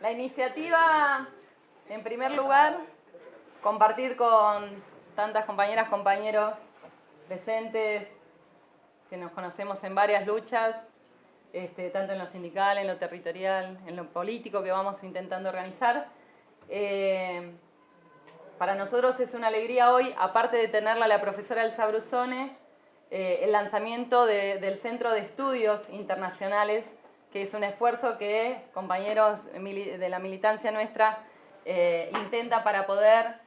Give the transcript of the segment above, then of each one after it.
La iniciativa, en primer lugar, compartir con tantas compañeras, compañeros presentes, que nos conocemos en varias luchas, tanto en lo sindical, en lo territorial, en lo político que vamos intentando organizar. Para nosotros es una alegría hoy, aparte de tenerla la profesora Elsa Brusone, el lanzamiento del Centro de Estudios Internacionales, que es un esfuerzo que compañeros de la militancia nuestra intenta para poder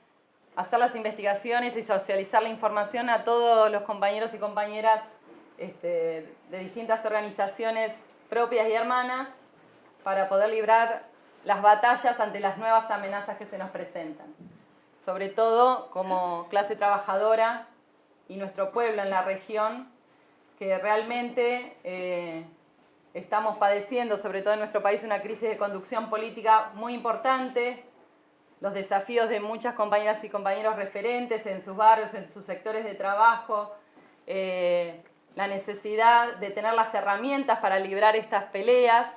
hacer las investigaciones y socializar la información a todos los compañeros y compañeras de distintas organizaciones propias y hermanas para poder librar las batallas ante las nuevas amenazas que se nos presentan. Sobre todo como clase trabajadora y nuestro pueblo en la región, que realmente estamos padeciendo, sobre todo en nuestro país, una crisis de conducción política muy importante, los desafíos de muchas compañeras y compañeros referentes en sus barrios, en sus sectores de trabajo, la necesidad de tener las herramientas para librar estas peleas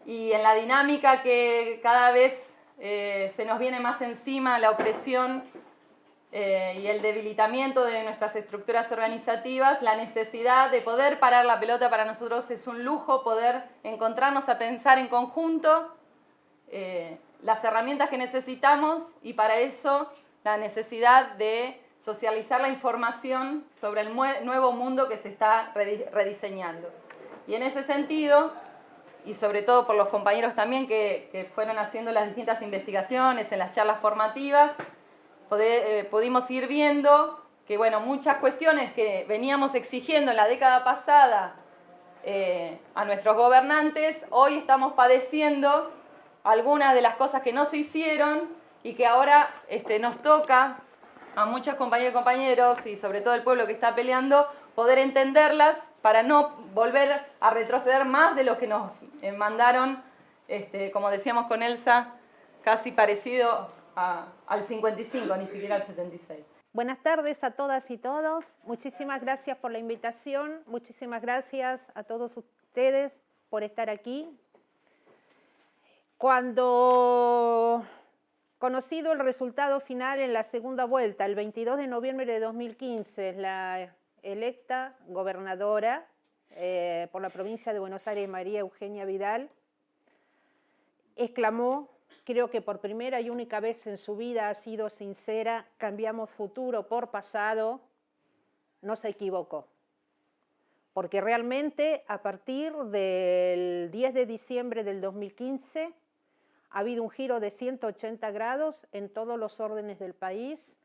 y en la dinámica que cada vez se nos viene más encima la opresión y el debilitamiento de nuestras estructuras organizativas, la necesidad de poder parar la pelota para nosotros es un lujo, poder encontrarnos a pensar en conjunto las herramientas que necesitamos y para eso la necesidad de socializar la información sobre el nuevo mundo que se está rediseñando. Y en ese sentido, y sobre todo por los compañeros también que fueron haciendo las distintas investigaciones en las charlas formativas, pudimos ir viendo que bueno, muchas cuestiones que veníamos exigiendo en la década pasada a nuestros gobernantes, hoy estamos padeciendo algunas de las cosas que no se hicieron y que ahora nos toca a muchos compañeros y compañeros y sobre todo el pueblo que está peleando poder entenderlas para no volver a retroceder más de lo que nos mandaron, como decíamos con Elsa, casi parecido al 55, ni siquiera al 76. Buenas tardes a todas y todos. Muchísimas gracias por la invitación. Muchísimas gracias a todos ustedes por estar aquí. Cuando conocido el resultado final en la segunda vuelta, el 22 de noviembre de 2015, la electa gobernadora por la provincia de Buenos Aires, María Eugenia Vidal, exclamó, creo que por primera y única vez en su vida ha sido sincera, cambiamos futuro por pasado, no se equivocó. Porque realmente a partir del 10 de diciembre del 2015 ha habido un giro de 180 grados en todos los órdenes del país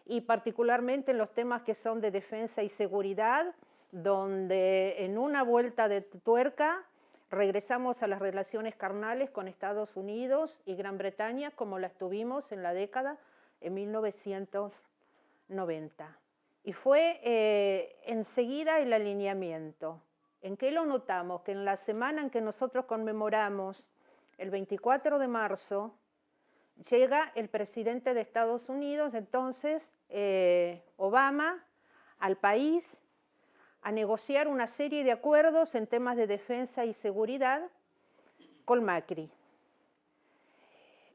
y particularmente en los temas que son de defensa y seguridad, donde en una vuelta de tuerca regresamos a las relaciones carnales con Estados Unidos y Gran Bretaña como las tuvimos en la década de 1990. Y fue enseguida el alineamiento. ¿En qué lo notamos? Que en la semana en que nosotros conmemoramos el 24 de marzo, llega el presidente de Estados Unidos, entonces Obama, al país a negociar una serie de acuerdos en temas de defensa y seguridad con Macri.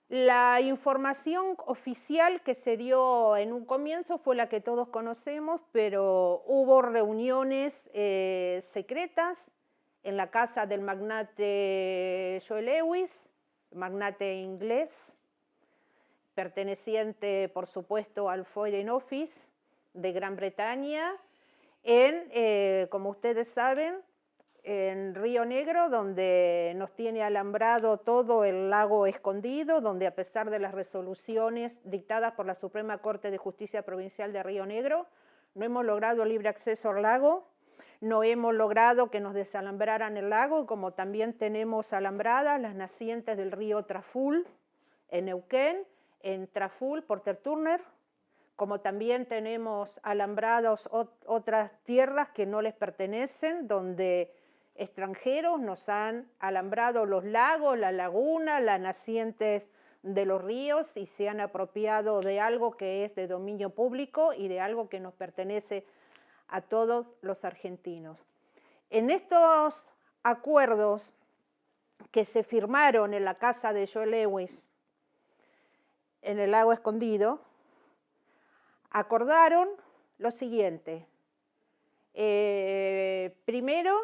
La información oficial que se dio en un comienzo fue la que todos conocemos, pero hubo reuniones secretas en la casa del magnate Joe Lewis, magnate inglés, perteneciente, por supuesto, al Foreign Office de Gran Bretaña, como ustedes saben, en Río Negro, donde nos tiene alambrado todo el lago escondido, donde a pesar de las resoluciones dictadas por la Suprema Corte de Justicia Provincial de Río Negro, no hemos logrado libre acceso al lago, no hemos logrado que nos desalambraran el lago, como también tenemos alambradas las nacientes del río Traful, en Neuquén, en Traful, Porter Turner, como también tenemos alambrados otras tierras que no les pertenecen, donde extranjeros nos han alambrado los lagos, la laguna, las nacientes de los ríos y se han apropiado de algo que es de dominio público y de algo que nos pertenece a todos los argentinos. En estos acuerdos que se firmaron en la casa de Joe Lewis en el lago Escondido, acordaron lo siguiente. Primero,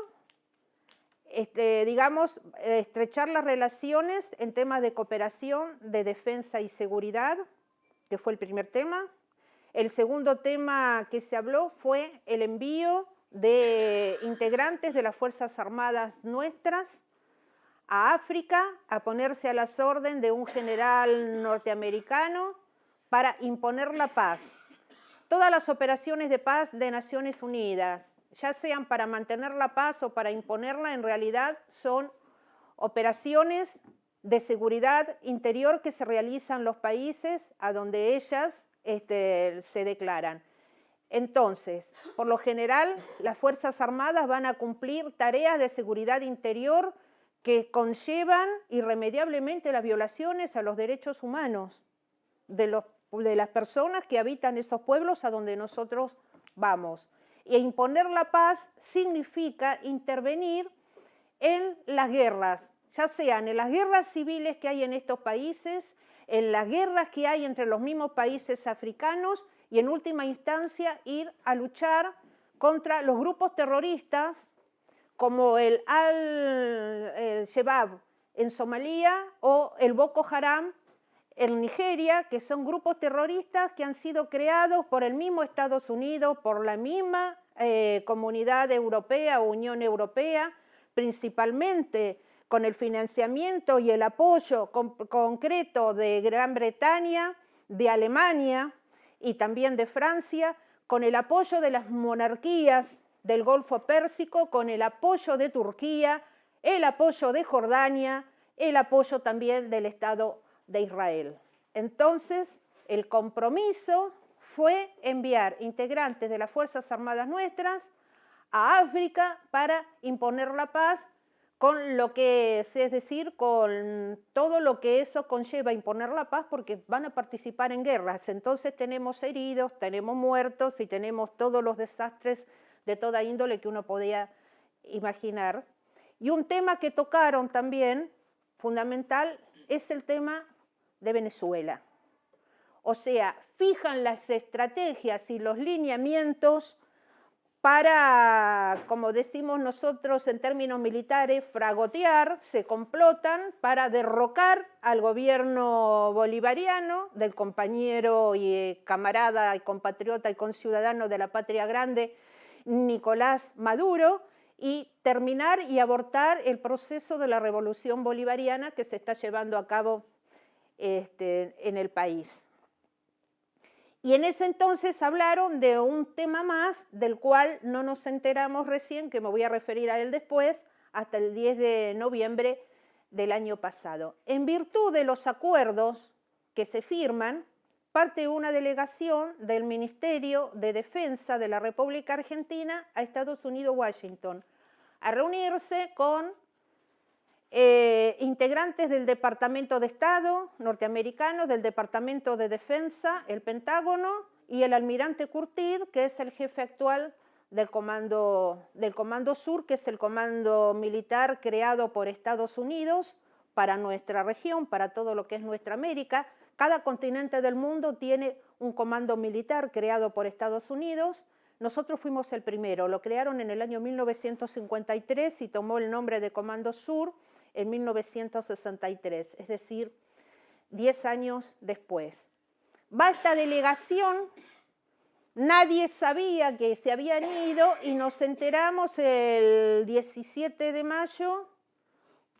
digamos, estrechar las relaciones en temas de cooperación, de defensa y seguridad, que fue el primer tema. El segundo tema que se habló fue el envío de integrantes de las Fuerzas Armadas nuestras a África a ponerse a las órdenes de un general norteamericano para imponer la paz. Todas las operaciones de paz de Naciones Unidas, ya sean para mantener la paz o para imponerla, en realidad son operaciones de seguridad interior que se realizan los países a donde ellas se declaran. Entonces, por lo general, las Fuerzas Armadas van a cumplir tareas de seguridad interior que conllevan irremediablemente las violaciones a los derechos humanos de las personas que habitan esos pueblos a donde nosotros vamos. E imponer la paz significa intervenir en las guerras, ya sean en las guerras civiles que hay en estos países, en las guerras que hay entre los mismos países africanos y en última instancia ir a luchar contra los grupos terroristas como el Al-Shabaab en Somalia o el Boko Haram en Nigeria, que son grupos terroristas que han sido creados por el mismo Estados Unidos, por la misma Comunidad Europea o Unión Europea, principalmente con el financiamiento y el apoyo concreto de Gran Bretaña, de Alemania y también de Francia, con el apoyo de las monarquías del Golfo Pérsico, con el apoyo de Turquía, el apoyo de Jordania, el apoyo también del Estado de Israel. Entonces, el compromiso fue enviar integrantes de las Fuerzas Armadas nuestras a África para imponer la paz, con lo que es decir, con todo lo que eso conlleva imponer la paz, porque van a participar en guerras. Entonces tenemos heridos, tenemos muertos y tenemos todos los desastres de toda índole que uno podía imaginar. Y un tema que tocaron también, fundamental, es el tema de Venezuela. O sea, fijan las estrategias y los lineamientos para, como decimos nosotros en términos militares, fragotear, se complotan para derrocar al gobierno bolivariano del compañero y camarada y compatriota y conciudadano de la patria grande, Nicolás Maduro, y terminar y abortar el proceso de la revolución bolivariana que se está llevando a cabo en el país. Y en ese entonces hablaron de un tema más del cual no nos enteramos recién, que me voy a referir a él después, hasta el 10 de noviembre del año pasado. En virtud de los acuerdos que se firman, parte una delegación del Ministerio de Defensa de la República Argentina a Estados Unidos, Washington, a reunirse con integrantes del Departamento de Estado norteamericano, del Departamento de Defensa, el Pentágono, y el almirante Curtid, que es el jefe actual del Comando Sur, que es el comando militar creado por Estados Unidos para nuestra región, para todo lo que es nuestra América. Cada continente del mundo tiene un comando militar creado por Estados Unidos. Nosotros fuimos el primero, lo crearon en el año 1953 y tomó el nombre de Comando Sur en 1963, es decir, 10 años después. Va esta delegación, nadie sabía que se habían ido y nos enteramos el 17 de mayo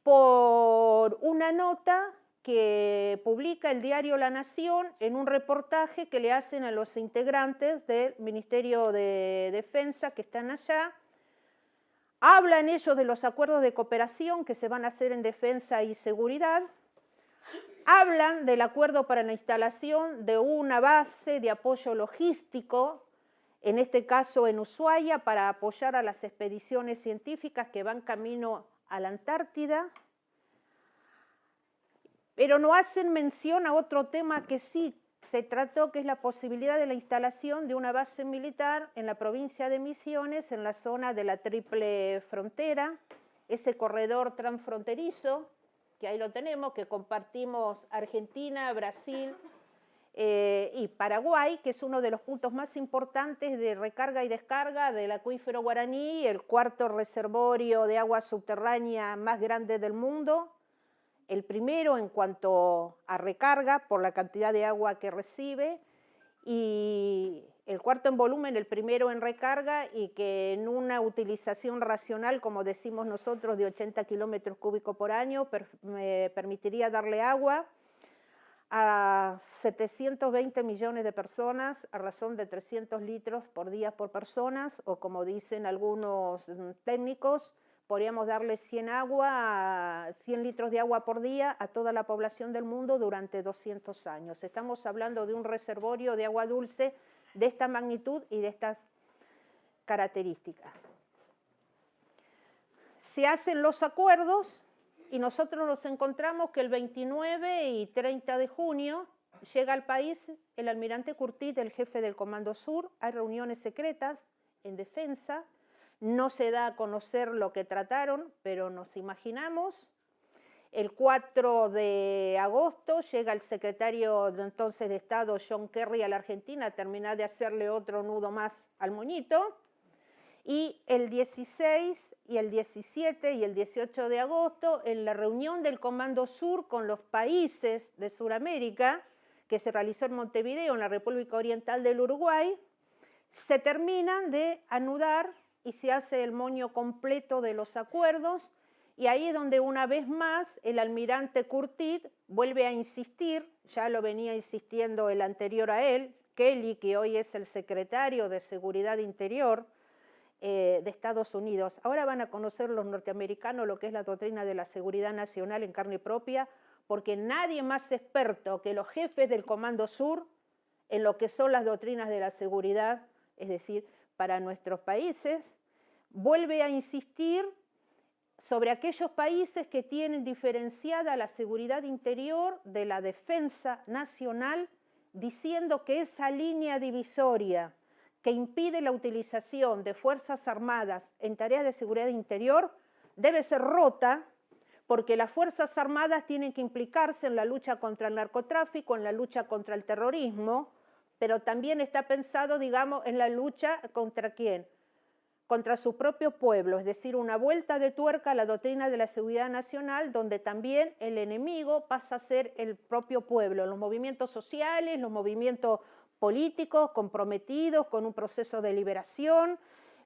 por una nota que publica el diario La Nación en un reportaje que le hacen a los integrantes del Ministerio de Defensa que están allá. Hablan ellos de los acuerdos de cooperación que se van a hacer en defensa y seguridad. Hablan del acuerdo para la instalación de una base de apoyo logístico, en este caso en Ushuaia, para apoyar a las expediciones científicas que van camino a la Antártida. Pero no hacen mención a otro tema que sí se trató, que es la posibilidad de la instalación de una base militar en la provincia de Misiones, en la zona de la Triple Frontera, ese corredor transfronterizo, que ahí lo tenemos, que compartimos Argentina, Brasil y Paraguay, que es uno de los puntos más importantes de recarga y descarga del acuífero Guaraní, el cuarto reservorio de agua subterránea más grande del mundo, el primero en cuanto a recarga por la cantidad de agua que recibe, y el cuarto en volumen, el primero en recarga, y que en una utilización racional, como decimos nosotros, de 80 kilómetros cúbicos por año, me permitiría darle agua a 720 millones de personas a razón de 300 litros por día por personas, o como dicen algunos técnicos, podríamos darle 100 litros de agua por día a toda la población del mundo durante 200 años. Estamos hablando de un reservorio de agua dulce de esta magnitud y de estas características. Se hacen los acuerdos y nosotros nos encontramos que el 29 y 30 de junio llega al país el almirante Curtit, el jefe del Comando Sur. Hay reuniones secretas en defensa. No se da a conocer lo que trataron, pero nos imaginamos. El 4 de agosto llega el secretario de entonces de Estado, John Kerry, a la Argentina a terminar de hacerle otro nudo más al moñito. Y el 16 y el 17 y el 18 de agosto, en la reunión del Comando Sur con los países de Sudamérica, que se realizó en Montevideo, en la República Oriental del Uruguay, se terminan de anudar y se hace el moño completo de los acuerdos, y ahí es donde una vez más el almirante Curtit vuelve a insistir, ya lo venía insistiendo el anterior a él, Kelly, que hoy es el secretario de Seguridad Interior de Estados Unidos. Ahora van a conocer los norteamericanos lo que es la doctrina de la seguridad nacional en carne propia, porque nadie más experto que los jefes del Comando Sur en lo que son las doctrinas de la seguridad, es decir, para nuestros países, vuelve a insistir sobre aquellos países que tienen diferenciada la seguridad interior de la defensa nacional, diciendo que esa línea divisoria que impide la utilización de Fuerzas Armadas en tareas de seguridad interior debe ser rota, porque las Fuerzas Armadas tienen que implicarse en la lucha contra el narcotráfico, en la lucha contra el terrorismo, pero también está pensado, digamos, en la lucha ¿contra quién? Contra su propio pueblo, es decir, una vuelta de tuerca a la doctrina de la seguridad nacional, donde también el enemigo pasa a ser el propio pueblo, los movimientos sociales, los movimientos políticos comprometidos con un proceso de liberación,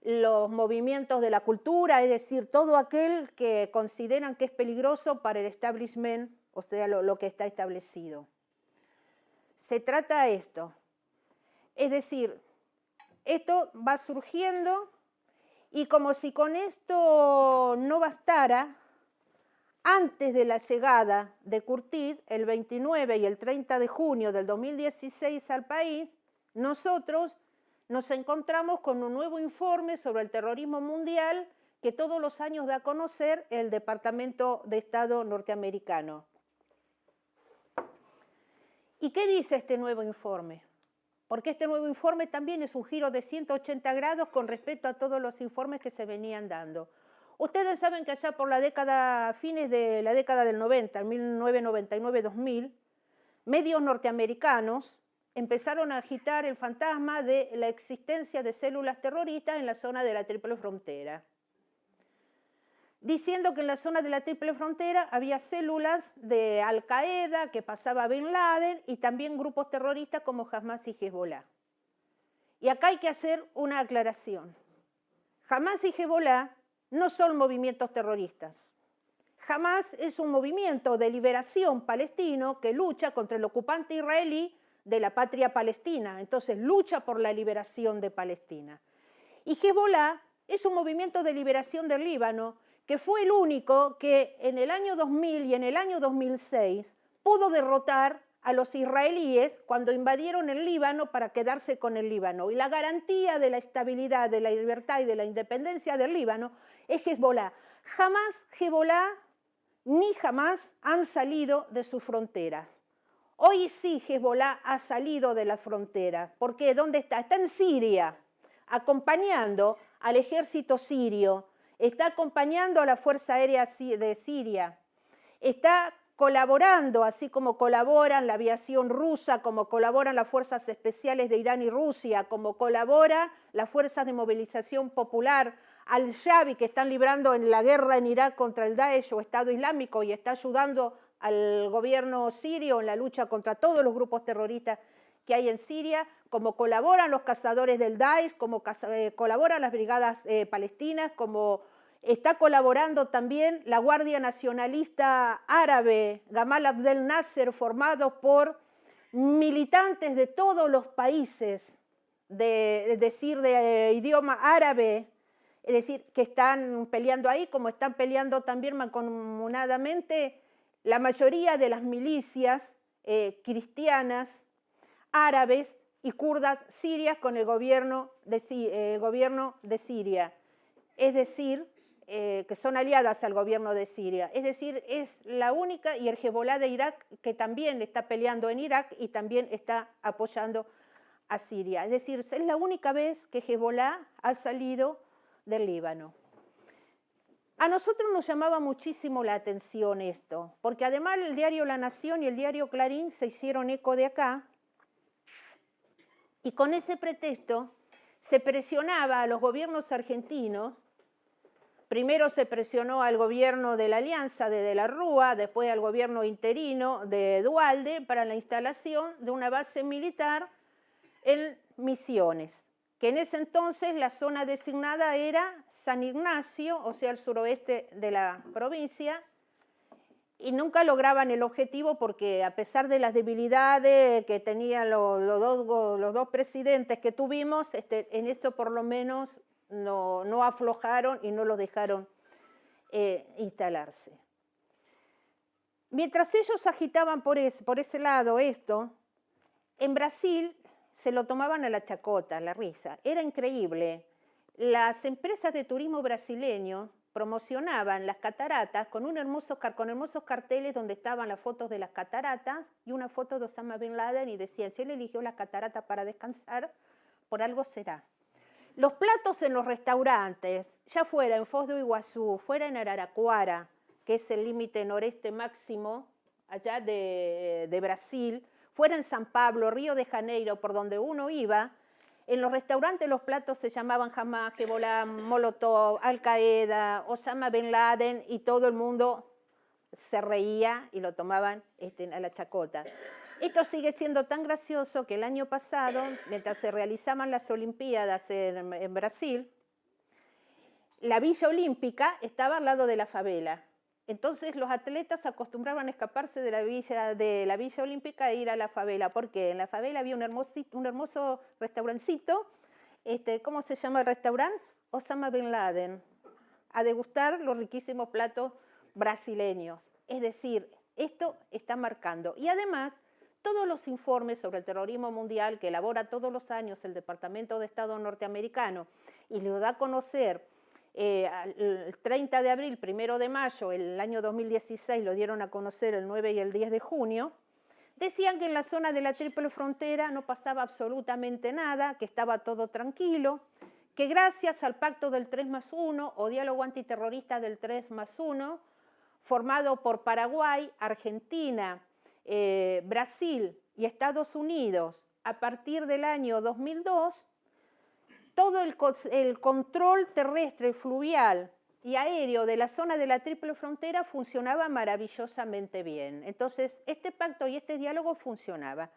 los movimientos de la cultura, es decir, todo aquel que consideran que es peligroso para el establishment, o sea, lo que está establecido. Se trata de esto. Es decir, esto va surgiendo y como si con esto no bastara, antes de la llegada de Curtit, el 29 y el 30 de junio del 2016 al país, nosotros nos encontramos con un nuevo informe sobre el terrorismo mundial que todos los años da a conocer el Departamento de Estado norteamericano. ¿Y qué dice este nuevo informe? Porque este nuevo informe también es un giro de 180 grados con respecto a todos los informes que se venían dando. Ustedes saben que allá por fines de la década del 90, 1999-2000, medios norteamericanos empezaron a agitar el fantasma de la existencia de células terroristas en la zona de la Triple Frontera, diciendo que en la zona de la Triple Frontera había células de Al-Qaeda, que pasaba Bin Laden, y también grupos terroristas como Hamas y Hezbollah. Y acá hay que hacer una aclaración. Hamas y Hezbollah no son movimientos terroristas. Hamas es un movimiento de liberación palestino que lucha contra el ocupante israelí de la patria palestina, entonces lucha por la liberación de Palestina. Y Hezbollah es un movimiento de liberación del Líbano que fue el único que en el año 2000 y en el año 2006 pudo derrotar a los israelíes cuando invadieron el Líbano para quedarse con el Líbano. Y la garantía de la estabilidad, de la libertad y de la independencia del Líbano es Hezbollah. Jamás Hezbollah ni Hamas han salido de sus fronteras. Hoy sí Hezbollah ha salido de las fronteras. ¿Por qué? ¿Dónde está? Está en Siria, acompañando al ejército sirio está acompañando a la Fuerza Aérea de Siria, está colaborando, así como colaboran la aviación rusa, como colaboran las fuerzas especiales de Irán y Rusia, como colaboran las fuerzas de movilización popular, al-Shabi, que están librando en la guerra en Irak contra el Daesh o Estado Islámico y está ayudando al gobierno sirio en la lucha contra todos los grupos terroristas que hay en Siria, como colaboran los cazadores del Daesh, como colaboran las brigadas palestinas, como está colaborando también la Guardia Nacionalista Árabe, Gamal Abdel Nasser, formado por militantes de todos los países, de idioma árabe, es decir, que están peleando ahí, como están peleando también mancomunadamente la mayoría de las milicias cristianas, árabes y kurdas sirias con el gobierno de Siria, es decir, que son aliadas al gobierno de Siria. Es decir, es la única, y el Hezbollah de Irak, que también está peleando en Irak y también está apoyando a Siria. Es decir, es la única vez que Hezbollah ha salido del Líbano. A nosotros nos llamaba muchísimo la atención esto, porque además el diario La Nación y el diario Clarín se hicieron eco de acá, y con ese pretexto se presionaba a los gobiernos argentinos. Primero se presionó al gobierno de la Alianza de la Rúa, después al gobierno interino de Duhalde para la instalación de una base militar en Misiones, que en ese entonces la zona designada era San Ignacio, o sea, el suroeste de la provincia, y nunca lograban el objetivo porque a pesar de las debilidades que tenían los dos presidentes que tuvimos, en esto por lo menos no aflojaron y no los dejaron instalarse. Mientras ellos agitaban por ese lado esto, en Brasil se lo tomaban a la chacota, a la risa. Era increíble. Las empresas de turismo brasileño promocionaban las cataratas con hermosos carteles donde estaban las fotos de las cataratas y una foto de Osama Bin Laden y decían, si él eligió las cataratas para descansar, por algo será. Los platos en los restaurantes, ya fuera en Foz do Iguazú, fuera en Araraquara, que es el límite noreste máximo allá de Brasil, fuera en San Pablo, Río de Janeiro, por donde uno iba, en los restaurantes los platos se llamaban Hamas, Hezbollah, Molotov, Al-Qaeda, Osama Bin Laden, y todo el mundo se reía y lo tomaban a la chacota. Esto sigue siendo tan gracioso que el año pasado, mientras se realizaban las Olimpiadas en Brasil, la Villa Olímpica estaba al lado de la favela. Entonces los atletas acostumbraban a escaparse de la Villa Olímpica e ir a la favela, porque en la favela había un hermoso restaurancito, ¿cómo se llama el restaurante? Osama Bin Laden, a degustar los riquísimos platos brasileños. Es decir, esto está marcando. Y además, todos los informes sobre el terrorismo mundial que elabora todos los años el Departamento de Estado norteamericano y lo da a conocer el 30 de abril, 1 de mayo, el año 2016, lo dieron a conocer el 9 y el 10 de junio, decían que en la zona de la Triple Frontera no pasaba absolutamente nada, que estaba todo tranquilo, que gracias al pacto del 3+1 o diálogo antiterrorista del 3+1, formado por Paraguay, Argentina, Brasil y Estados Unidos a partir del año 2002, todo el control terrestre, fluvial y aéreo de la zona de la Triple Frontera funcionaba maravillosamente bien. Entonces, este pacto y este diálogo funcionaba.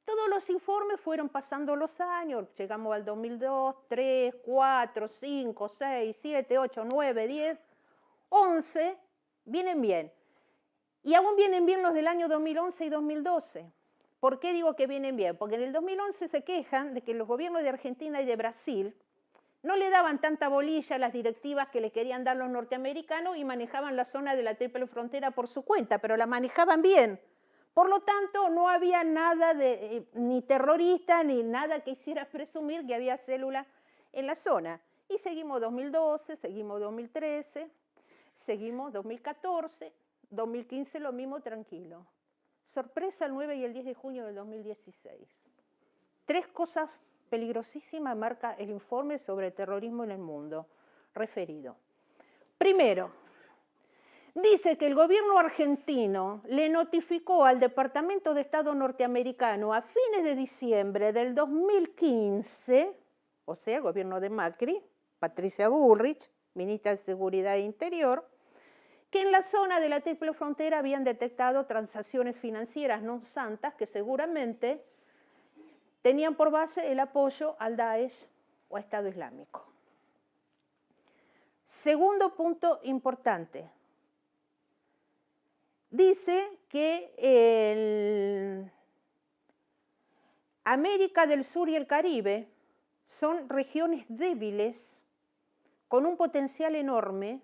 Todos los informes fueron pasando los años, llegamos al 2002, 3, 4, 5, 6, 7, 8, 9, 10, 11, vienen bien. Y aún vienen bien los del año 2011 y 2012. ¿Por qué digo que vienen bien? Porque en el 2011 se quejan de que los gobiernos de Argentina y de Brasil no le daban tanta bolilla a las directivas que le querían dar los norteamericanos y manejaban la zona de la Triple Frontera por su cuenta, pero la manejaban bien. Por lo tanto, no había nada ni terrorista ni nada que hiciera presumir que había células en la zona. Y seguimos 2012, seguimos 2013, seguimos 2014, 2015 lo mismo, tranquilo. Sorpresa el 9 y el 10 de junio del 2016. 3 cosas peligrosísimas marca el informe sobre terrorismo en el mundo referido. Primero, dice que el gobierno argentino le notificó al Departamento de Estado norteamericano a fines de diciembre del 2015, o sea, el gobierno de Macri, Patricia Bullrich, ministra de Seguridad e Interior, que en la zona de la Triple Frontera habían detectado transacciones financieras no santas que seguramente tenían por base el apoyo al Daesh o a Estado Islámico. Segundo punto importante. Dice que América del Sur y el Caribe son regiones débiles con un potencial enorme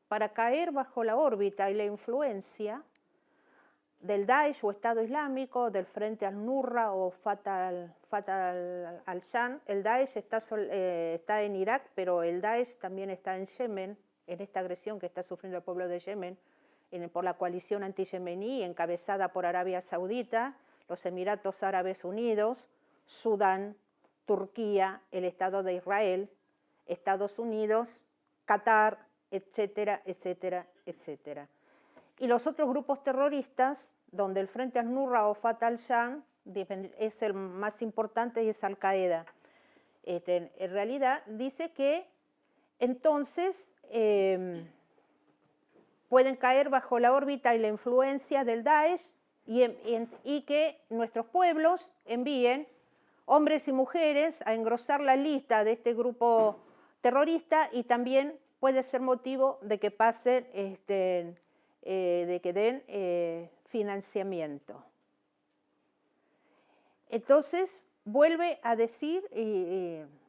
para caer bajo la órbita y la influencia del Daesh o Estado Islámico, del Frente al-Nusra o Fatah al-Sham. El Daesh está en Irak, pero el Daesh también está en Yemen, en esta agresión que está sufriendo el pueblo de Yemen, por la coalición anti-yemení encabezada por Arabia Saudita, los Emiratos Árabes Unidos, Sudán, Turquía, el Estado de Israel, Estados Unidos, Qatar, etcétera, etcétera, etcétera. Y los otros grupos terroristas, donde el Frente al-Nusra o Fatah al-Sham es el más importante y es Al-Qaeda. En realidad dice que entonces pueden caer bajo la órbita y la influencia del Daesh y que nuestros pueblos envíen hombres y mujeres a engrosar la lista de este grupo terrorista y también puede ser motivo de que pasen, de que den financiamiento. Entonces, vuelve a decir,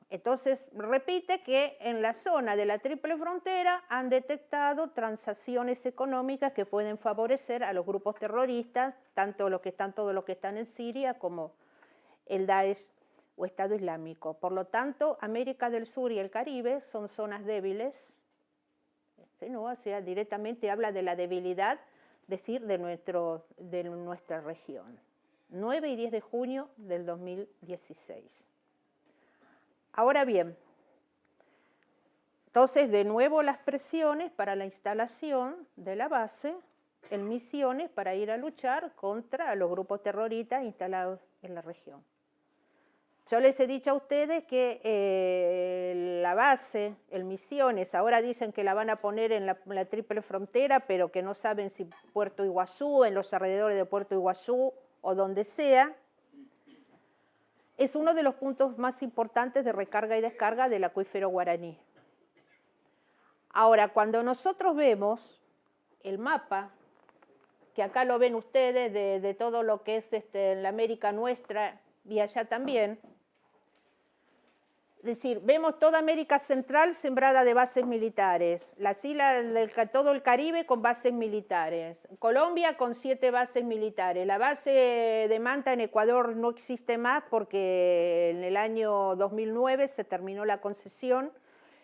entonces repite que en la zona de la Triple Frontera han detectado transacciones económicas que pueden favorecer a los grupos terroristas, tanto todos los que están en Siria como el Daesh o Estado Islámico. Por lo tanto, América del Sur y el Caribe son zonas débiles, ¿no? O sea, directamente habla de la debilidad, decir, de nuestra región. 9 y 10 de junio del 2016. Ahora bien, entonces de nuevo las presiones para la instalación de la base en Misiones para ir a luchar contra los grupos terroristas instalados en la región. Yo les he dicho a ustedes que la base, en Misiones, ahora dicen que la van a poner en la Triple Frontera, pero que no saben si Puerto Iguazú, en los alrededores de Puerto Iguazú o donde sea, es uno de los puntos más importantes de recarga y descarga del acuífero guaraní. Ahora, cuando nosotros vemos el mapa, que acá lo ven ustedes de todo lo que es la América nuestra y allá también, es decir, vemos toda América Central sembrada de bases militares, las islas todo el Caribe con bases militares, Colombia con 7 bases militares, la base de Manta en Ecuador no existe más porque en el año 2009 se terminó la concesión.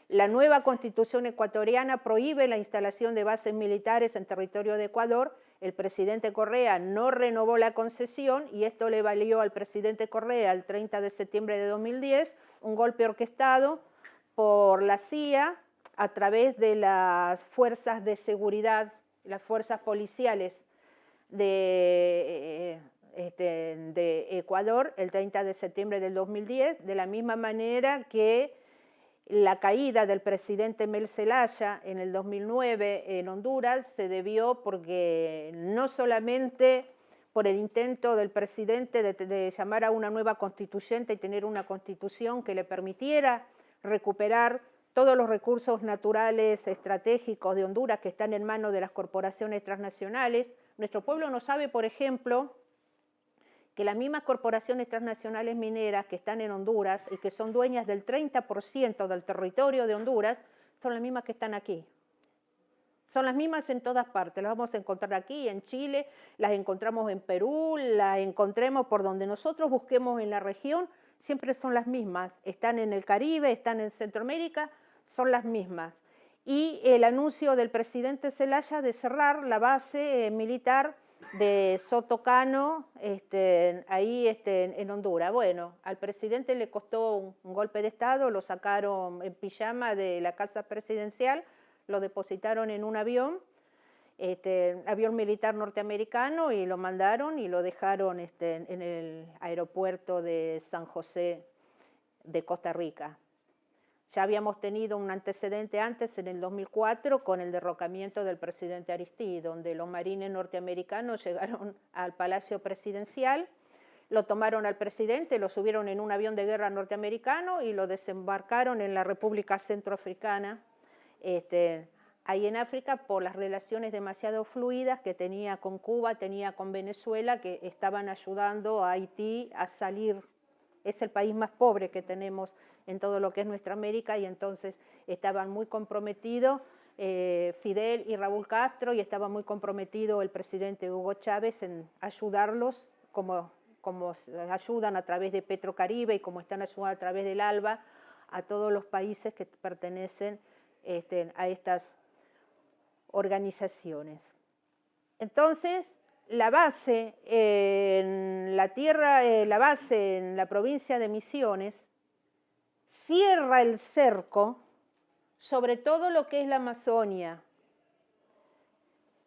La nueva constitución ecuatoriana prohíbe la instalación de bases militares en territorio de Ecuador. El presidente Correa no renovó la concesión y esto le valió al presidente Correa el 30 de septiembre de 2010 un golpe orquestado por la CIA a través de las fuerzas de seguridad, las fuerzas policiales de Ecuador el 30 de septiembre del 2010, de la misma manera que la caída del presidente Mel Zelaya en el 2009 en Honduras se debió porque no solamente por el intento del presidente de llamar a una nueva constituyente y tener una constitución que le permitiera recuperar todos los recursos naturales estratégicos de Honduras que están en manos de las corporaciones transnacionales. Nuestro pueblo no sabe, por ejemplo, que las mismas corporaciones transnacionales mineras que están en Honduras y que son dueñas del 30% del territorio de Honduras, son las mismas que están aquí. Son las mismas en todas partes, las vamos a encontrar aquí, en Chile, las encontramos en Perú, las encontremos por donde nosotros busquemos en la región, siempre son las mismas. Están en el Caribe, están en Centroamérica, son las mismas. Y el anuncio del presidente Zelaya de cerrar la base militar de Sotocano, ahí en Honduras. Bueno, al presidente le costó un golpe de Estado, lo sacaron en pijama de la casa presidencial, lo depositaron en un avión militar norteamericano, y lo mandaron y lo dejaron en el aeropuerto de San José de Costa Rica. Ya habíamos tenido un antecedente antes, en el 2004, con el derrocamiento del presidente Aristide, donde los marines norteamericanos llegaron al Palacio Presidencial, lo tomaron al presidente, lo subieron en un avión de guerra norteamericano y lo desembarcaron en la República Centroafricana, ahí en África, por las relaciones demasiado fluidas que tenía con Cuba, tenía con Venezuela, que estaban ayudando a Haití a salir. Es el país más pobre que tenemos en todo lo que es nuestra América, y entonces estaban muy comprometidos Fidel y Raúl Castro, y estaba muy comprometido el presidente Hugo Chávez en ayudarlos como ayudan a través de Petrocaribe y como están ayudando a través del ALBA a todos los países que pertenecen a estas organizaciones. Entonces, la base en la provincia de Misiones cierra el cerco sobre todo lo que es la Amazonia.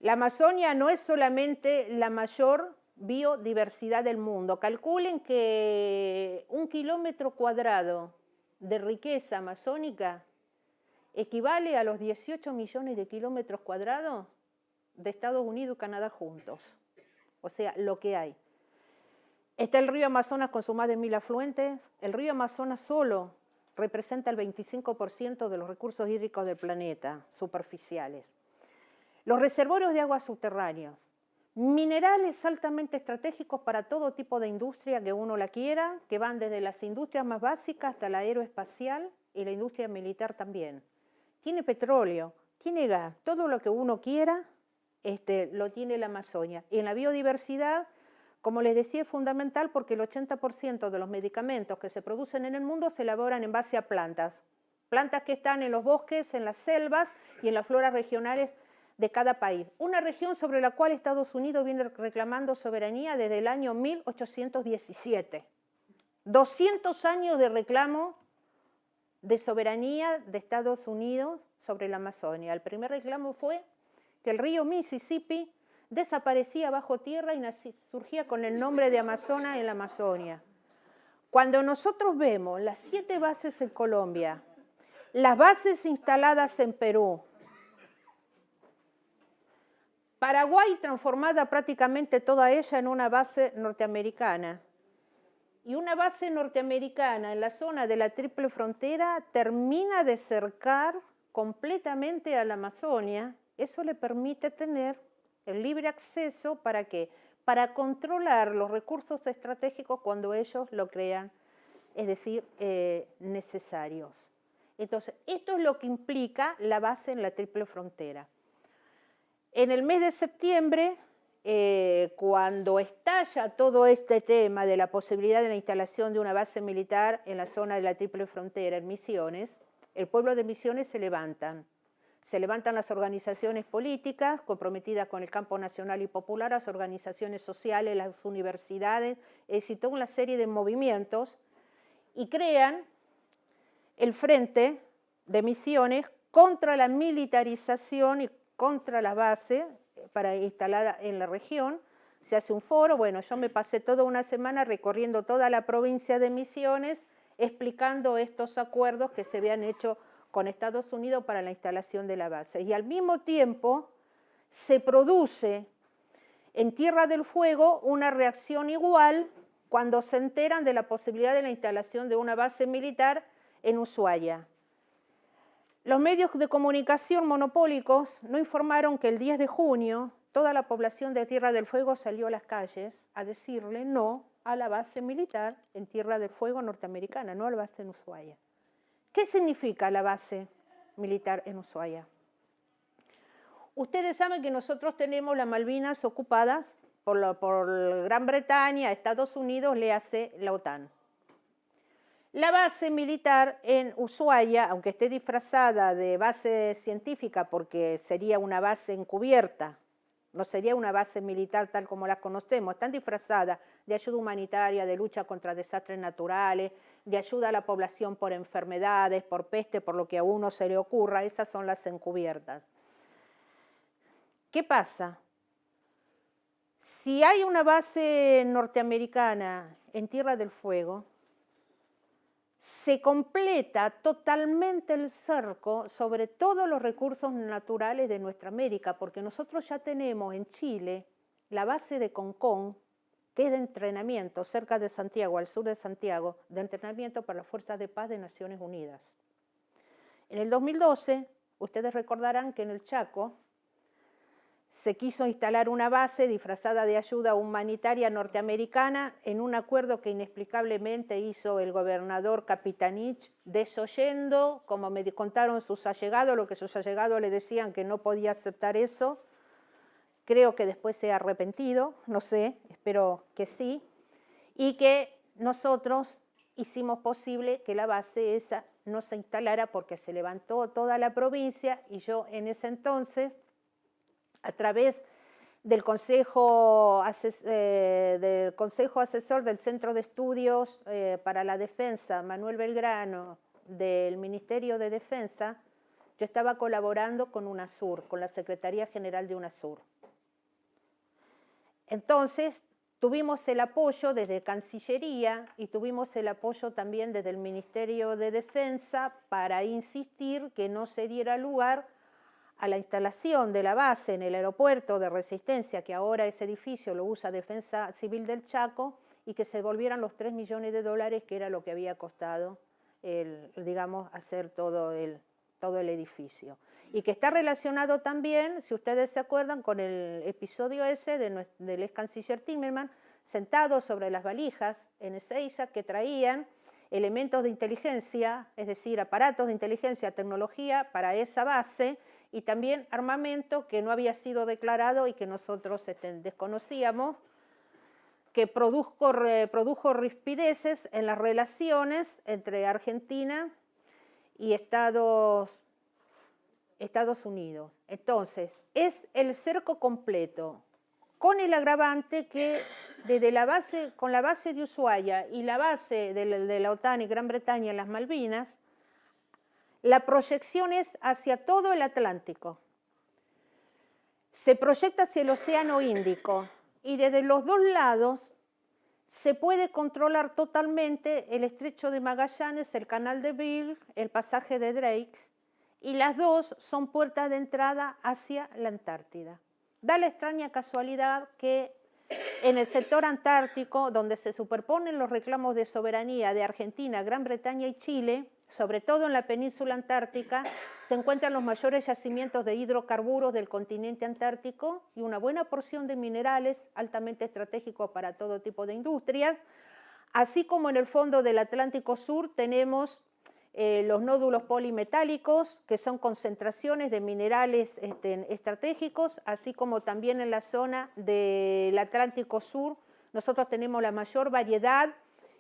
La Amazonia no es solamente la mayor biodiversidad del mundo. Calculen que 1 kilómetro cuadrado de riqueza amazónica equivale a los 18 millones de kilómetros cuadrados de Estados Unidos y Canadá juntos. O sea, lo que hay. Está el río Amazonas con sus más de 1000 afluentes. El río Amazonas solo representa el 25% de los recursos hídricos del planeta, superficiales. Los reservorios de aguas subterráneas, minerales altamente estratégicos para todo tipo de industria que uno la quiera, que van desde las industrias más básicas hasta la aeroespacial y la industria militar también. Tiene petróleo, tiene gas, todo lo que uno quiera lo tiene la Amazonia. Y en la biodiversidad, como les decía, es fundamental porque el 80% de los medicamentos que se producen en el mundo se elaboran en base a plantas. Plantas que están en los bosques, en las selvas y en las floras regionales de cada país. Una región sobre la cual Estados Unidos viene reclamando soberanía desde el año 1817. 200 años de reclamo de soberanía de Estados Unidos sobre la Amazonia. El primer reclamo fue que el río Mississippi desaparecía bajo tierra y surgía con el nombre de Amazonas en la Amazonia. Cuando nosotros vemos las 7 bases en Colombia, las bases instaladas en Perú, Paraguay transformada prácticamente toda ella en una base norteamericana, y una base norteamericana en la zona de la Triple Frontera termina de cercar completamente a la Amazonia. Eso le permite tener el libre acceso, ¿para qué? Para controlar los recursos estratégicos cuando ellos lo crean, es decir, necesarios. Entonces, esto es lo que implica la base en la Triple Frontera. En el mes de septiembre, cuando estalla todo este tema de la posibilidad de la instalación de una base militar en la zona de la Triple Frontera, en Misiones, el pueblo de Misiones se levantan las organizaciones políticas comprometidas con el campo nacional y popular, las organizaciones sociales, las universidades, es decir, toda una serie de movimientos, y crean el Frente de Misiones contra la militarización y contra la base instalada en la región. Se hace un foro. Bueno, yo me pasé toda una semana recorriendo toda la provincia de Misiones explicando estos acuerdos que se habían hecho con Estados Unidos para la instalación de la base. Y al mismo tiempo se produce en Tierra del Fuego una reacción igual cuando se enteran de la posibilidad de la instalación de una base militar en Ushuaia. Los medios de comunicación monopólicos no informaron que el 10 de junio toda la población de Tierra del Fuego salió a las calles a decirle no a la base militar en Tierra del Fuego norteamericana, no a la base en Ushuaia. ¿Qué significa la base militar en Ushuaia? Ustedes saben que nosotros tenemos las Malvinas ocupadas por Gran Bretaña, Estados Unidos, le hace la OTAN. La base militar en Ushuaia, aunque esté disfrazada de base científica porque sería una base encubierta, no sería una base militar tal como la conocemos, están disfrazadas de ayuda humanitaria, de lucha contra desastres naturales, de ayuda a la población por enfermedades, por peste, por lo que a uno se le ocurra, esas son las encubiertas. ¿Qué pasa? Si hay una base norteamericana en Tierra del Fuego, se completa totalmente el cerco sobre todos los recursos naturales de nuestra América, porque nosotros ya tenemos en Chile la base de Concón, que es de entrenamiento cerca de Santiago, al sur de Santiago, de entrenamiento para las Fuerzas de Paz de Naciones Unidas. En el 2012, ustedes recordarán que en el Chaco se quiso instalar una base disfrazada de ayuda humanitaria norteamericana en un acuerdo que inexplicablemente hizo el gobernador Capitanich, desoyendo, como me contaron sus allegados, lo que sus allegados le decían que no podía aceptar eso. Creo que después se ha arrepentido, no sé, espero que sí, y que nosotros hicimos posible que la base esa no se instalara porque se levantó toda la provincia y yo en ese entonces, a través del Consejo Asesor del Centro de Estudios para la Defensa, Manuel Belgrano, del Ministerio de Defensa, yo estaba colaborando con UNASUR, con la Secretaría General de UNASUR. Entonces, tuvimos el apoyo desde Cancillería y tuvimos el apoyo también desde el Ministerio de Defensa para insistir que no se diera lugar a la instalación de la base en el aeropuerto de Resistencia, que ahora ese edificio lo usa Defensa Civil del Chaco, y que se devolvieran los 3 millones de dólares, que era lo que había costado, digamos, hacer todo el edificio. Y que está relacionado también, si ustedes se acuerdan, con el episodio ese del ex canciller Timmermans, sentado sobre las valijas en Ezeiza, que traían elementos de inteligencia, es decir, aparatos de inteligencia, tecnología para esa base, y también armamento que no había sido declarado y que nosotros desconocíamos, que produjo rispideces en las relaciones entre Argentina y Estados Unidos. Entonces, es el cerco completo, con el agravante que desde la base, con la base de Ushuaia y la base de la OTAN y Gran Bretaña en las Malvinas, la proyección es hacia todo el Atlántico. Se proyecta hacia el Océano Índico y desde los dos lados se puede controlar totalmente el Estrecho de Magallanes, el Canal de Beagle, el pasaje de Drake, y las dos son puertas de entrada hacia la Antártida. Da la extraña casualidad que en el sector antártico, donde se superponen los reclamos de soberanía de Argentina, Gran Bretaña y Chile, sobre todo en la península antártica, se encuentran los mayores yacimientos de hidrocarburos del continente antártico y una buena porción de minerales altamente estratégicos para todo tipo de industrias, así como en el fondo del Atlántico Sur tenemos los nódulos polimetálicos, que son concentraciones de minerales estratégicos, así como también en la zona del Atlántico Sur nosotros tenemos la mayor variedad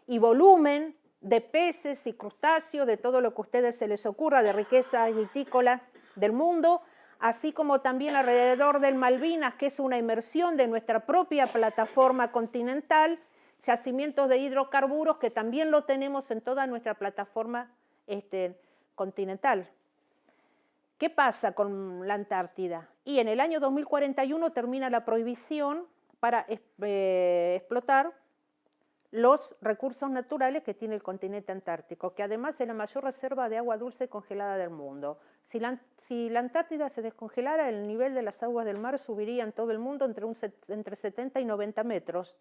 y volumen de peces y crustáceos, de todo lo que a ustedes se les ocurra, de riqueza vitícola del mundo, así como también alrededor del Malvinas, que es una inmersión de nuestra propia plataforma continental, yacimientos de hidrocarburos que también lo tenemos en toda nuestra plataforma continental. ¿Qué pasa con la Antártida? Y en el año 2041 termina la prohibición para explotar los recursos naturales que tiene el continente antártico, que además es la mayor reserva de agua dulce congelada del mundo. Si la Antártida se descongelara, el nivel de las aguas del mar subiría en todo el mundo entre 70 y 90 metros.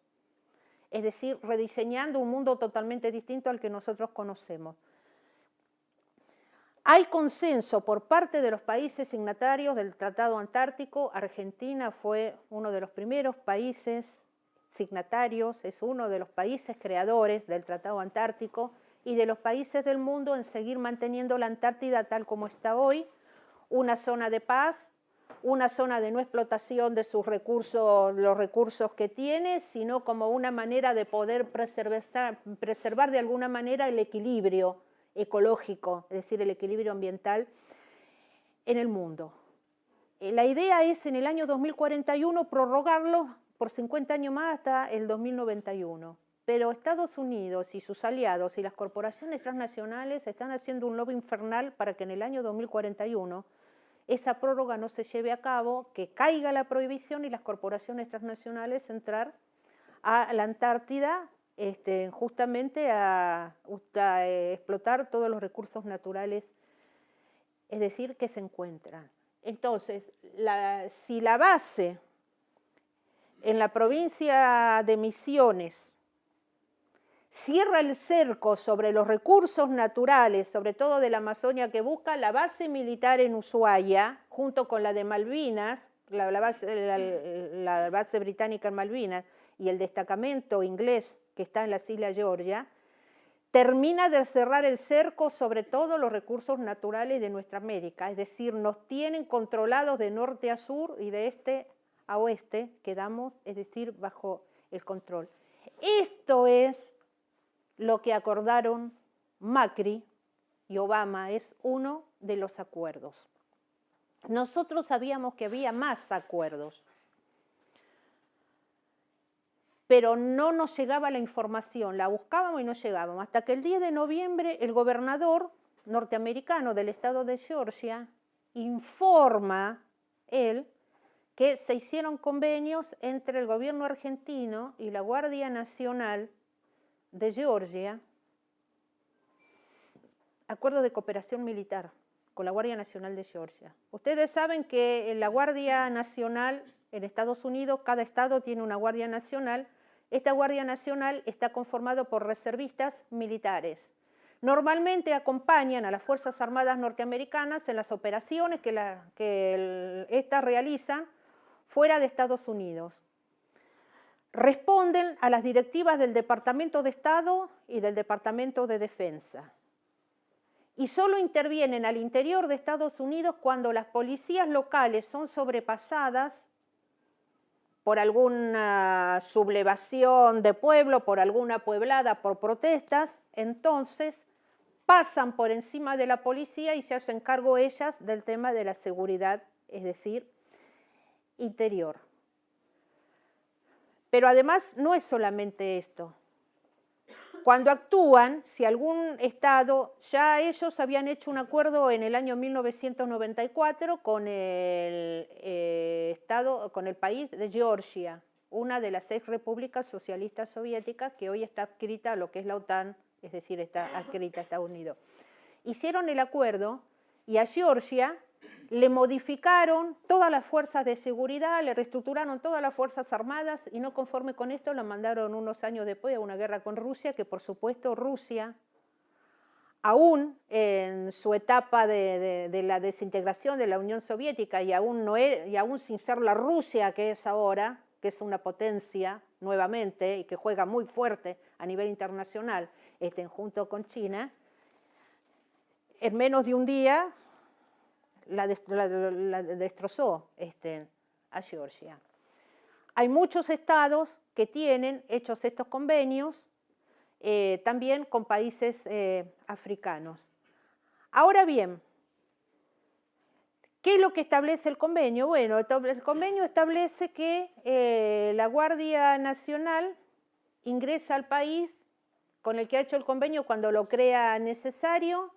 Es decir, rediseñando un mundo totalmente distinto al que nosotros conocemos. Hay consenso por parte de los países signatarios del Tratado Antártico. Argentina fue uno de los primeros países signatarios, es uno de los países creadores del Tratado Antártico y de los países del mundo en seguir manteniendo la Antártida tal como está hoy, una zona de paz, una zona de no explotación de sus recursos, los recursos que tiene, sino como una manera de poder preservar de alguna manera el equilibrio ecológico, es decir, el equilibrio ambiental en el mundo. La idea es en el año 2041 prorrogarlo por 50 años más hasta el 2091. pero Estados Unidos y sus aliados y las corporaciones transnacionales están haciendo un lobby infernal para que en el año 2041 esa prórroga no se lleve a cabo, que caiga la prohibición y las corporaciones transnacionales entrar a la Antártida justamente a explotar todos los recursos naturales, es decir, que se encuentran. Entonces, si la base en la provincia de Misiones cierra el cerco sobre los recursos naturales, sobre todo de la Amazonia, que busca la base militar en Ushuaia, junto con la de Malvinas, la base británica en Malvinas, y el destacamento inglés que está en las Islas Georgia, termina de cerrar el cerco sobre todos los recursos naturales de nuestra América, es decir, nos tienen controlados de norte a sur y de este a oeste, quedamos, es decir, bajo el control. Esto es lo que acordaron Macri y Obama, es uno de los acuerdos. Nosotros sabíamos que había más acuerdos, pero no nos llegaba la información, la buscábamos y no llegábamos, hasta que el 10 de noviembre el gobernador norteamericano del estado de Georgia informa, él, que se hicieron convenios entre el gobierno argentino y la Guardia Nacional de Georgia, acuerdo de cooperación militar con la Guardia Nacional de Georgia. Ustedes saben que la Guardia Nacional en Estados Unidos, cada estado tiene una Guardia Nacional. Esta Guardia Nacional está conformada por reservistas militares. Normalmente acompañan a las Fuerzas Armadas norteamericanas en las operaciones que estas realizan fuera de Estados Unidos. Responden a las directivas del Departamento de Estado y del Departamento de Defensa. Y solo intervienen al interior de Estados Unidos cuando las policías locales son sobrepasadas por alguna sublevación de pueblo, por alguna pueblada, por protestas, entonces pasan por encima de la policía y se hacen cargo ellas del tema de la seguridad, es decir, interior. Pero además no es solamente esto. Cuando actúan, si algún estado, ya ellos habían hecho un acuerdo en el año 1994 con el país de Georgia, una de las ex repúblicas socialistas soviéticas que hoy está adscrita a lo que es la OTAN, es decir, está adscrita a Estados Unidos. Hicieron el acuerdo y a Georgia le modificaron todas las fuerzas de seguridad, le reestructuraron todas las fuerzas armadas y no conforme con esto lo mandaron unos años después a una guerra con Rusia, que por supuesto Rusia, aún en su etapa de la desintegración de la Unión Soviética y aún sin ser la Rusia que es ahora, que es una potencia nuevamente y que juega muy fuerte a nivel internacional, junto con China, en menos de un día la destrozó a Georgia. Hay muchos estados que tienen hechos estos convenios también con países africanos. Ahora bien, ¿qué es lo que establece el convenio? Bueno, el convenio establece que la Guardia Nacional ingresa al país con el que ha hecho el convenio cuando lo crea necesario.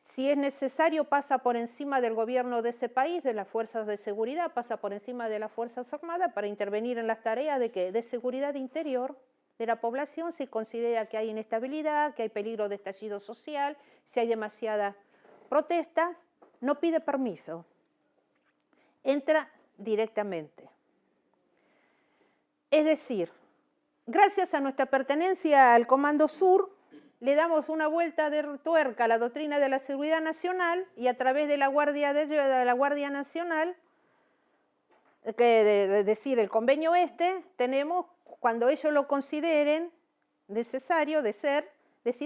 Si es necesario, pasa por encima del gobierno de ese país, de las fuerzas de seguridad, pasa por encima de las Fuerzas Armadas para intervenir en las tareas de seguridad interior de la población si considera que hay inestabilidad, que hay peligro de estallido social, si hay demasiadas protestas, no pide permiso, entra directamente. Es decir, gracias a nuestra pertenencia al Comando Sur, le damos una vuelta de tuerca a la doctrina de la seguridad nacional y a través de la Guardia Nacional, es decir, el convenio tenemos, cuando ellos lo consideren necesario decir,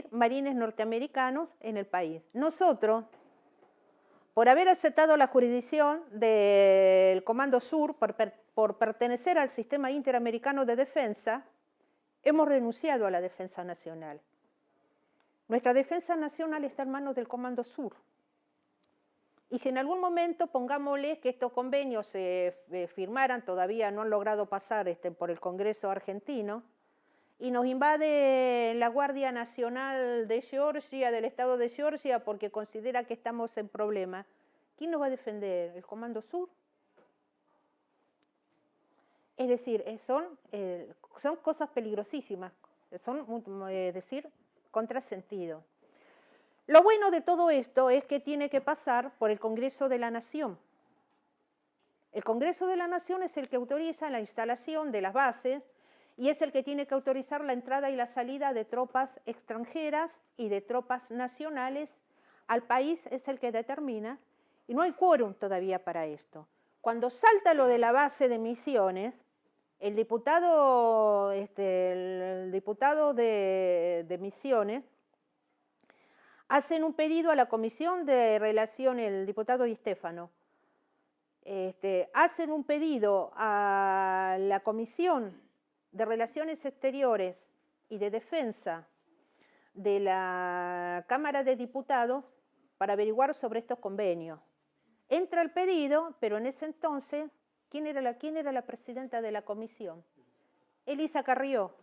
marines norteamericanos en el país. Nosotros, por haber aceptado la jurisdicción del Comando Sur, por pertenecer al Sistema Interamericano de Defensa, hemos renunciado a la defensa nacional. Nuestra defensa nacional está en manos del Comando Sur. Y si en algún momento, pongámosle que estos convenios se firmaran, todavía no han logrado pasar por el Congreso argentino, y nos invade la Guardia Nacional de Georgia, del Estado de Georgia, porque considera que estamos en problema. ¿Quién nos va a defender? ¿El Comando Sur? Es decir, son cosas peligrosísimas, son, es decir, contrasentido. Lo bueno de todo esto es que tiene que pasar por el Congreso de la Nación. El Congreso de la Nación es el que autoriza la instalación de las bases y es el que tiene que autorizar la entrada y la salida de tropas extranjeras y de tropas nacionales al país, es el que determina, y no hay quórum todavía para esto. Cuando salta lo de la base de Misiones, el diputado de Misiones hacen un pedido a la Comisión de Relaciones, el diputado Di Stefano, hacen un pedido a la Comisión de Relaciones Exteriores y de Defensa de la Cámara de Diputados para averiguar sobre estos convenios. Entra el pedido, pero en ese entonces, ¿quién era la presidenta de la comisión? Elisa Carrió.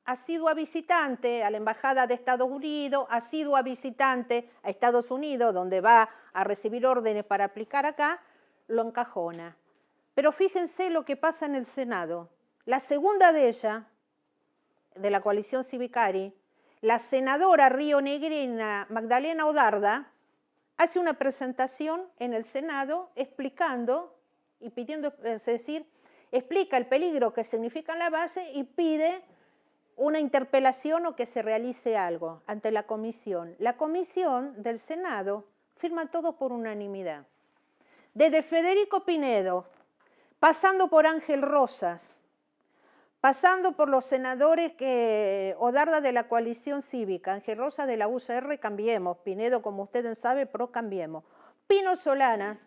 Asidua visitante a la Embajada de Estados Unidos, asidua visitante a Estados Unidos, donde va a recibir órdenes para aplicar acá, lo encajona. Pero fíjense lo que pasa en el Senado. La segunda de ella, de la coalición Civicari, la senadora rionegrina Magdalena Odarda, hace una presentación en el Senado explicando y pidiendo, es decir, explica el peligro que significa la base y pide una interpelación o que se realice algo ante la comisión. La comisión del Senado firma todo por unanimidad. Desde Federico Pinedo, pasando por Ángel Rosas, pasando por los senadores Odarda de la coalición cívica, Ángel Rosas de la UCR, Cambiemos, Pinedo, como ustedes saben, PRO, Cambiemos, Pino Solanas,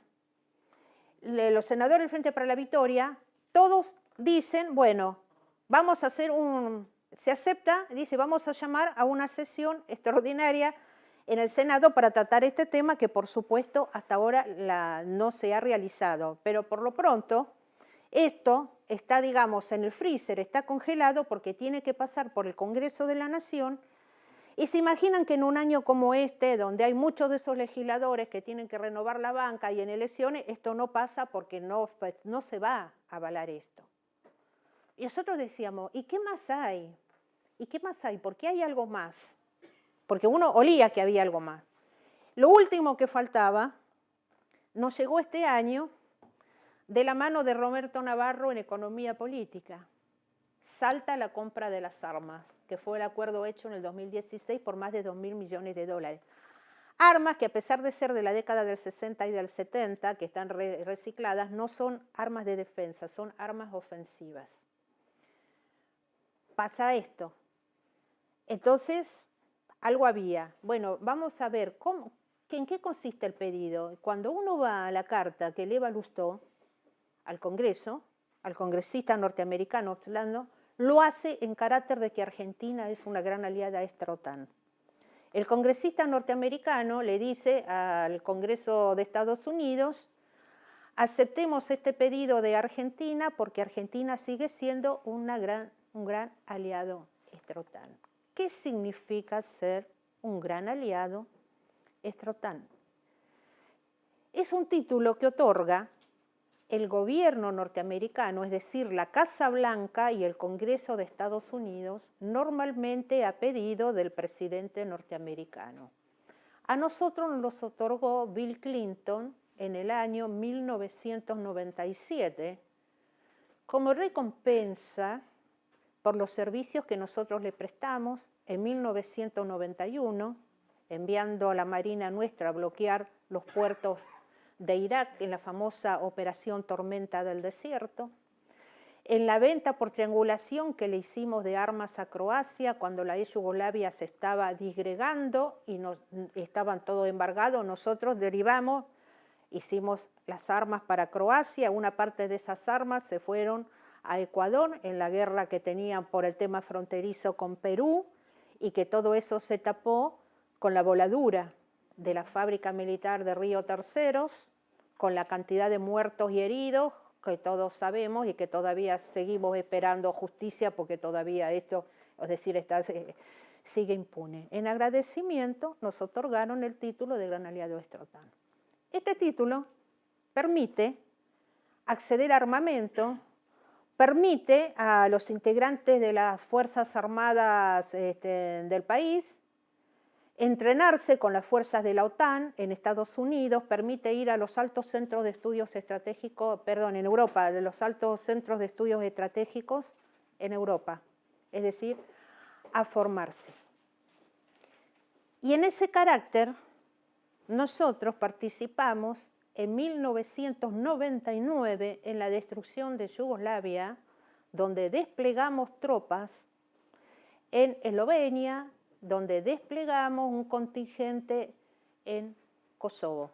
los senadores del Frente para la Victoria, todos dicen, bueno, vamos a hacer se acepta, dice, vamos a llamar a una sesión extraordinaria en el Senado para tratar este tema que, por supuesto, hasta ahora no se ha realizado. Pero por lo pronto, esto está, digamos, en el freezer, está congelado porque tiene que pasar por el Congreso de la Nación. Y se imaginan que en un año como este, donde hay muchos de esos legisladores que tienen que renovar la banca y en elecciones, esto no pasa porque no se va a avalar esto. Y nosotros decíamos, ¿y qué más hay? ¿Y qué más hay? ¿Por qué hay algo más? Porque uno olía que había algo más. Lo último que faltaba nos llegó este año de la mano de Roberto Navarro en Economía Política. Salta la compra de las armas, que fue el acuerdo hecho en el 2016 por más de 2.000 millones de dólares. Armas que, a pesar de ser de la década del 60 y del 70, que están recicladas, no son armas de defensa, son armas ofensivas. Pasa esto. Entonces, algo había. Bueno, vamos a ver en qué consiste el pedido. Cuando uno va a la carta que eleva Lustó al Congreso, al congresista norteamericano hablando, lo hace en carácter de que Argentina es una gran aliada extra-OTAN. El congresista norteamericano le dice al Congreso de Estados Unidos, aceptemos este pedido de Argentina porque Argentina sigue siendo un gran aliado extra-OTAN. ¿Qué significa ser un gran aliado extra-OTAN? Es un título que otorga el gobierno norteamericano, es decir, la Casa Blanca y el Congreso de Estados Unidos, normalmente a pedido del presidente norteamericano. A nosotros nos los otorgó Bill Clinton en el año 1997 como recompensa por los servicios que nosotros le prestamos en 1991, enviando a la Marina nuestra a bloquear los puertos de Irak en la famosa Operación Tormenta del Desierto, en la venta por triangulación que le hicimos de armas a Croacia cuando la ex Yugoslavia se estaba disgregando y estaban todo embargados, nosotros derivamos, hicimos las armas para Croacia, una parte de esas armas se fueron a Ecuador en la guerra que tenían por el tema fronterizo con Perú y que todo eso se tapó con la voladura de la fábrica militar de Río Terceros, con la cantidad de muertos y heridos que todos sabemos y que todavía seguimos esperando justicia porque todavía esto es decir, sigue impune. En agradecimiento nos otorgaron el título de Gran Aliado de la OTAN. Este título permite acceder a armamento, permite a los integrantes de las Fuerzas Armadas del país entrenarse con las fuerzas de la OTAN en Estados Unidos, permite ir a los altos centros de estudios estratégicos, perdón, en Europa, de los altos centros de estudios estratégicos en Europa, es decir, a formarse. Y en ese carácter, nosotros participamos en 1999 en la destrucción de Yugoslavia, donde desplegamos tropas en Eslovenia, donde desplegamos un contingente en Kosovo.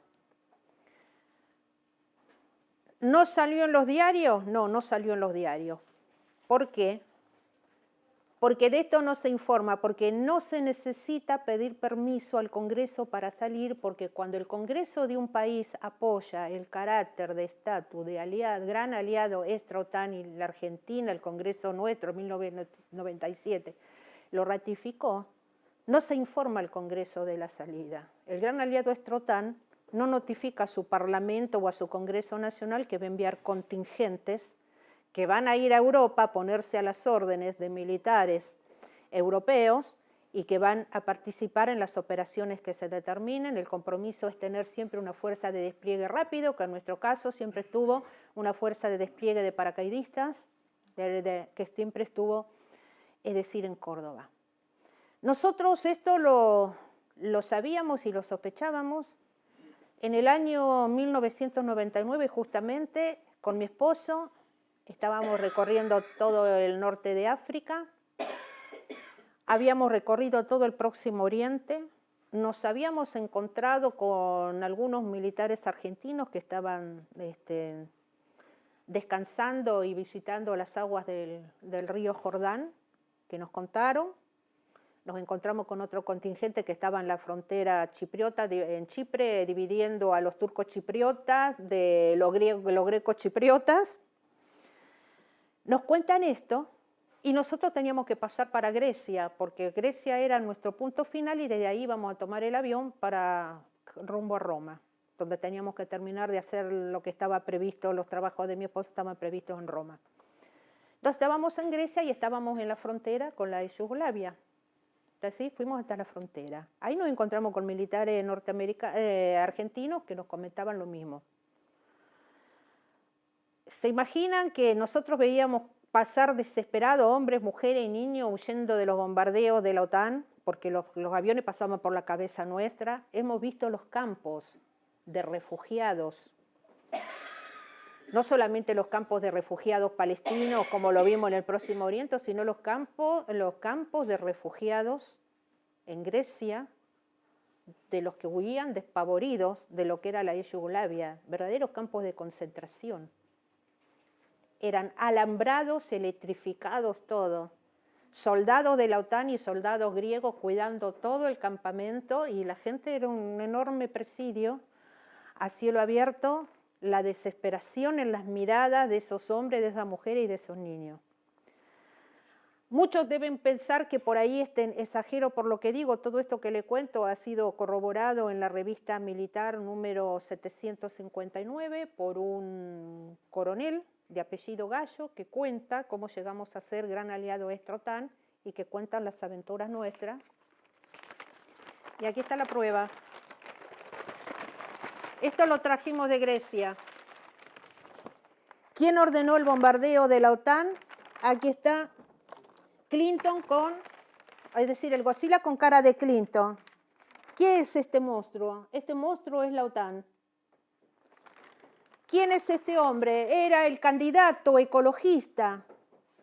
¿No salió en los diarios? No, no salió en los diarios. ¿Por qué? Porque de esto no se informa, porque no se necesita pedir permiso al Congreso para salir, porque cuando el Congreso de un país apoya el carácter de estatus de aliado, gran aliado extra-OTAN, y la Argentina, el Congreso nuestro, en 1997, lo ratificó, no se informa al Congreso de la salida. El gran aliado extra-OTAN no notifica a su Parlamento o a su Congreso Nacional que va a enviar contingentes que van a ir a Europa a ponerse a las órdenes de militares europeos y que van a participar en las operaciones que se determinen. El compromiso es tener siempre una fuerza de despliegue rápido, que en nuestro caso siempre estuvo una fuerza de despliegue de paracaidistas, que siempre estuvo, es decir, en Córdoba. Nosotros esto lo sabíamos y lo sospechábamos. En el año 1999, justamente, con mi esposo, estábamos recorriendo todo el norte de África, habíamos recorrido todo el Próximo Oriente, nos habíamos encontrado con algunos militares argentinos que estaban descansando y visitando las aguas del río Jordán, que nos contaron. Nos encontramos con otro contingente que estaba en la frontera chipriota, en Chipre, dividiendo a los turcos chipriotas de los grecos chipriotas. Nos cuentan esto y nosotros teníamos que pasar para Grecia, porque Grecia era nuestro punto final y desde ahí íbamos a tomar el avión para rumbo a Roma, donde teníamos que terminar de hacer lo que estaba previsto, los trabajos de mi esposo estaban previstos en Roma. Entonces estábamos en Grecia y estábamos en la frontera con la Yugoslavia. Entonces fuimos hasta la frontera. Ahí nos encontramos con militares argentinos que nos comentaban lo mismo. ¿Se imaginan que nosotros veíamos pasar desesperados hombres, mujeres y niños huyendo de los bombardeos de la OTAN? Porque los aviones pasaban por la cabeza nuestra. Hemos visto los campos de refugiados. No solamente los campos de refugiados palestinos, como lo vimos en el Próximo Oriente, sino los campos de refugiados en Grecia, de los que huían despavoridos de lo que era la Yugoslavia, verdaderos campos de concentración. Eran alambrados, electrificados, todo. Soldados de la OTAN y soldados griegos cuidando todo el campamento, y la gente era un enorme presidio a cielo abierto, la desesperación en las miradas de esos hombres, de esas mujeres y de esos niños. Muchos deben pensar que por ahí exagero por lo que digo. Todo esto que le cuento ha sido corroborado en la revista militar número 759 por un coronel de apellido Gallo, que cuenta cómo llegamos a ser gran aliado extra-OTAN y que cuentan las aventuras nuestras. Y aquí está la prueba. Esto lo trajimos de Grecia. ¿Quién ordenó el bombardeo de la OTAN? Aquí está Clinton es decir, el Godzilla con cara de Clinton. ¿Qué es este monstruo? Este monstruo es la OTAN. ¿Quién es este hombre? Era el candidato ecologista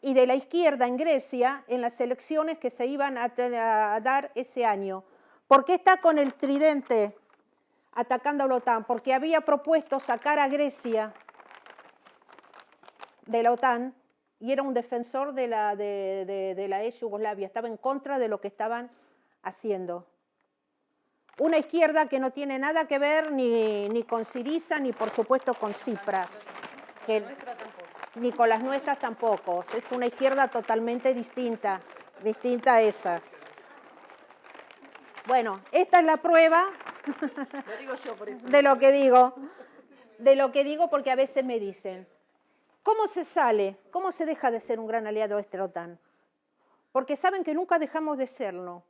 y de la izquierda en Grecia en las elecciones que se iban a dar ese año. ¿Por qué está con el tridente atacando a la OTAN? Porque había propuesto sacar a Grecia de la OTAN y era un defensor de la ex Yugoslavia, estaba en contra de lo que estaban haciendo. Una izquierda que no tiene nada que ver ni con Syriza, ni por supuesto con Tsipras, ni con las nuestras tampoco, es una izquierda totalmente distinta. distinta a esa. Bueno, esta es la prueba Lo digo yo por eso. de lo que digo porque a veces me dicen, ¿cómo se sale? ¿Cómo se deja de ser un gran aliado de esta OTAN? Porque saben que nunca dejamos de serlo.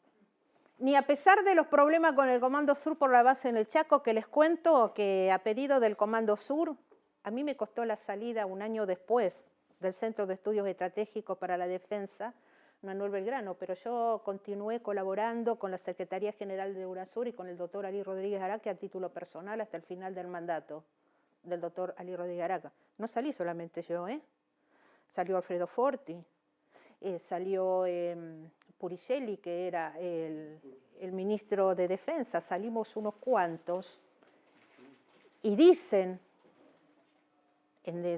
Ni a pesar de los problemas con el Comando Sur por la base en el Chaco, que les cuento que a pedido del Comando Sur, a mí me costó la salida un año después del Centro de Estudios Estratégicos para la Defensa, Manuel Belgrano, pero yo continué colaborando con la Secretaría General de UNASUR y con el doctor Ali Rodríguez Araque a título personal hasta el final del mandato del doctor Ali Rodríguez Araque. No salí solamente yo, salió Alfredo Forti, salió Puricelli, que era el ministro de Defensa, salimos unos cuantos, y dicen,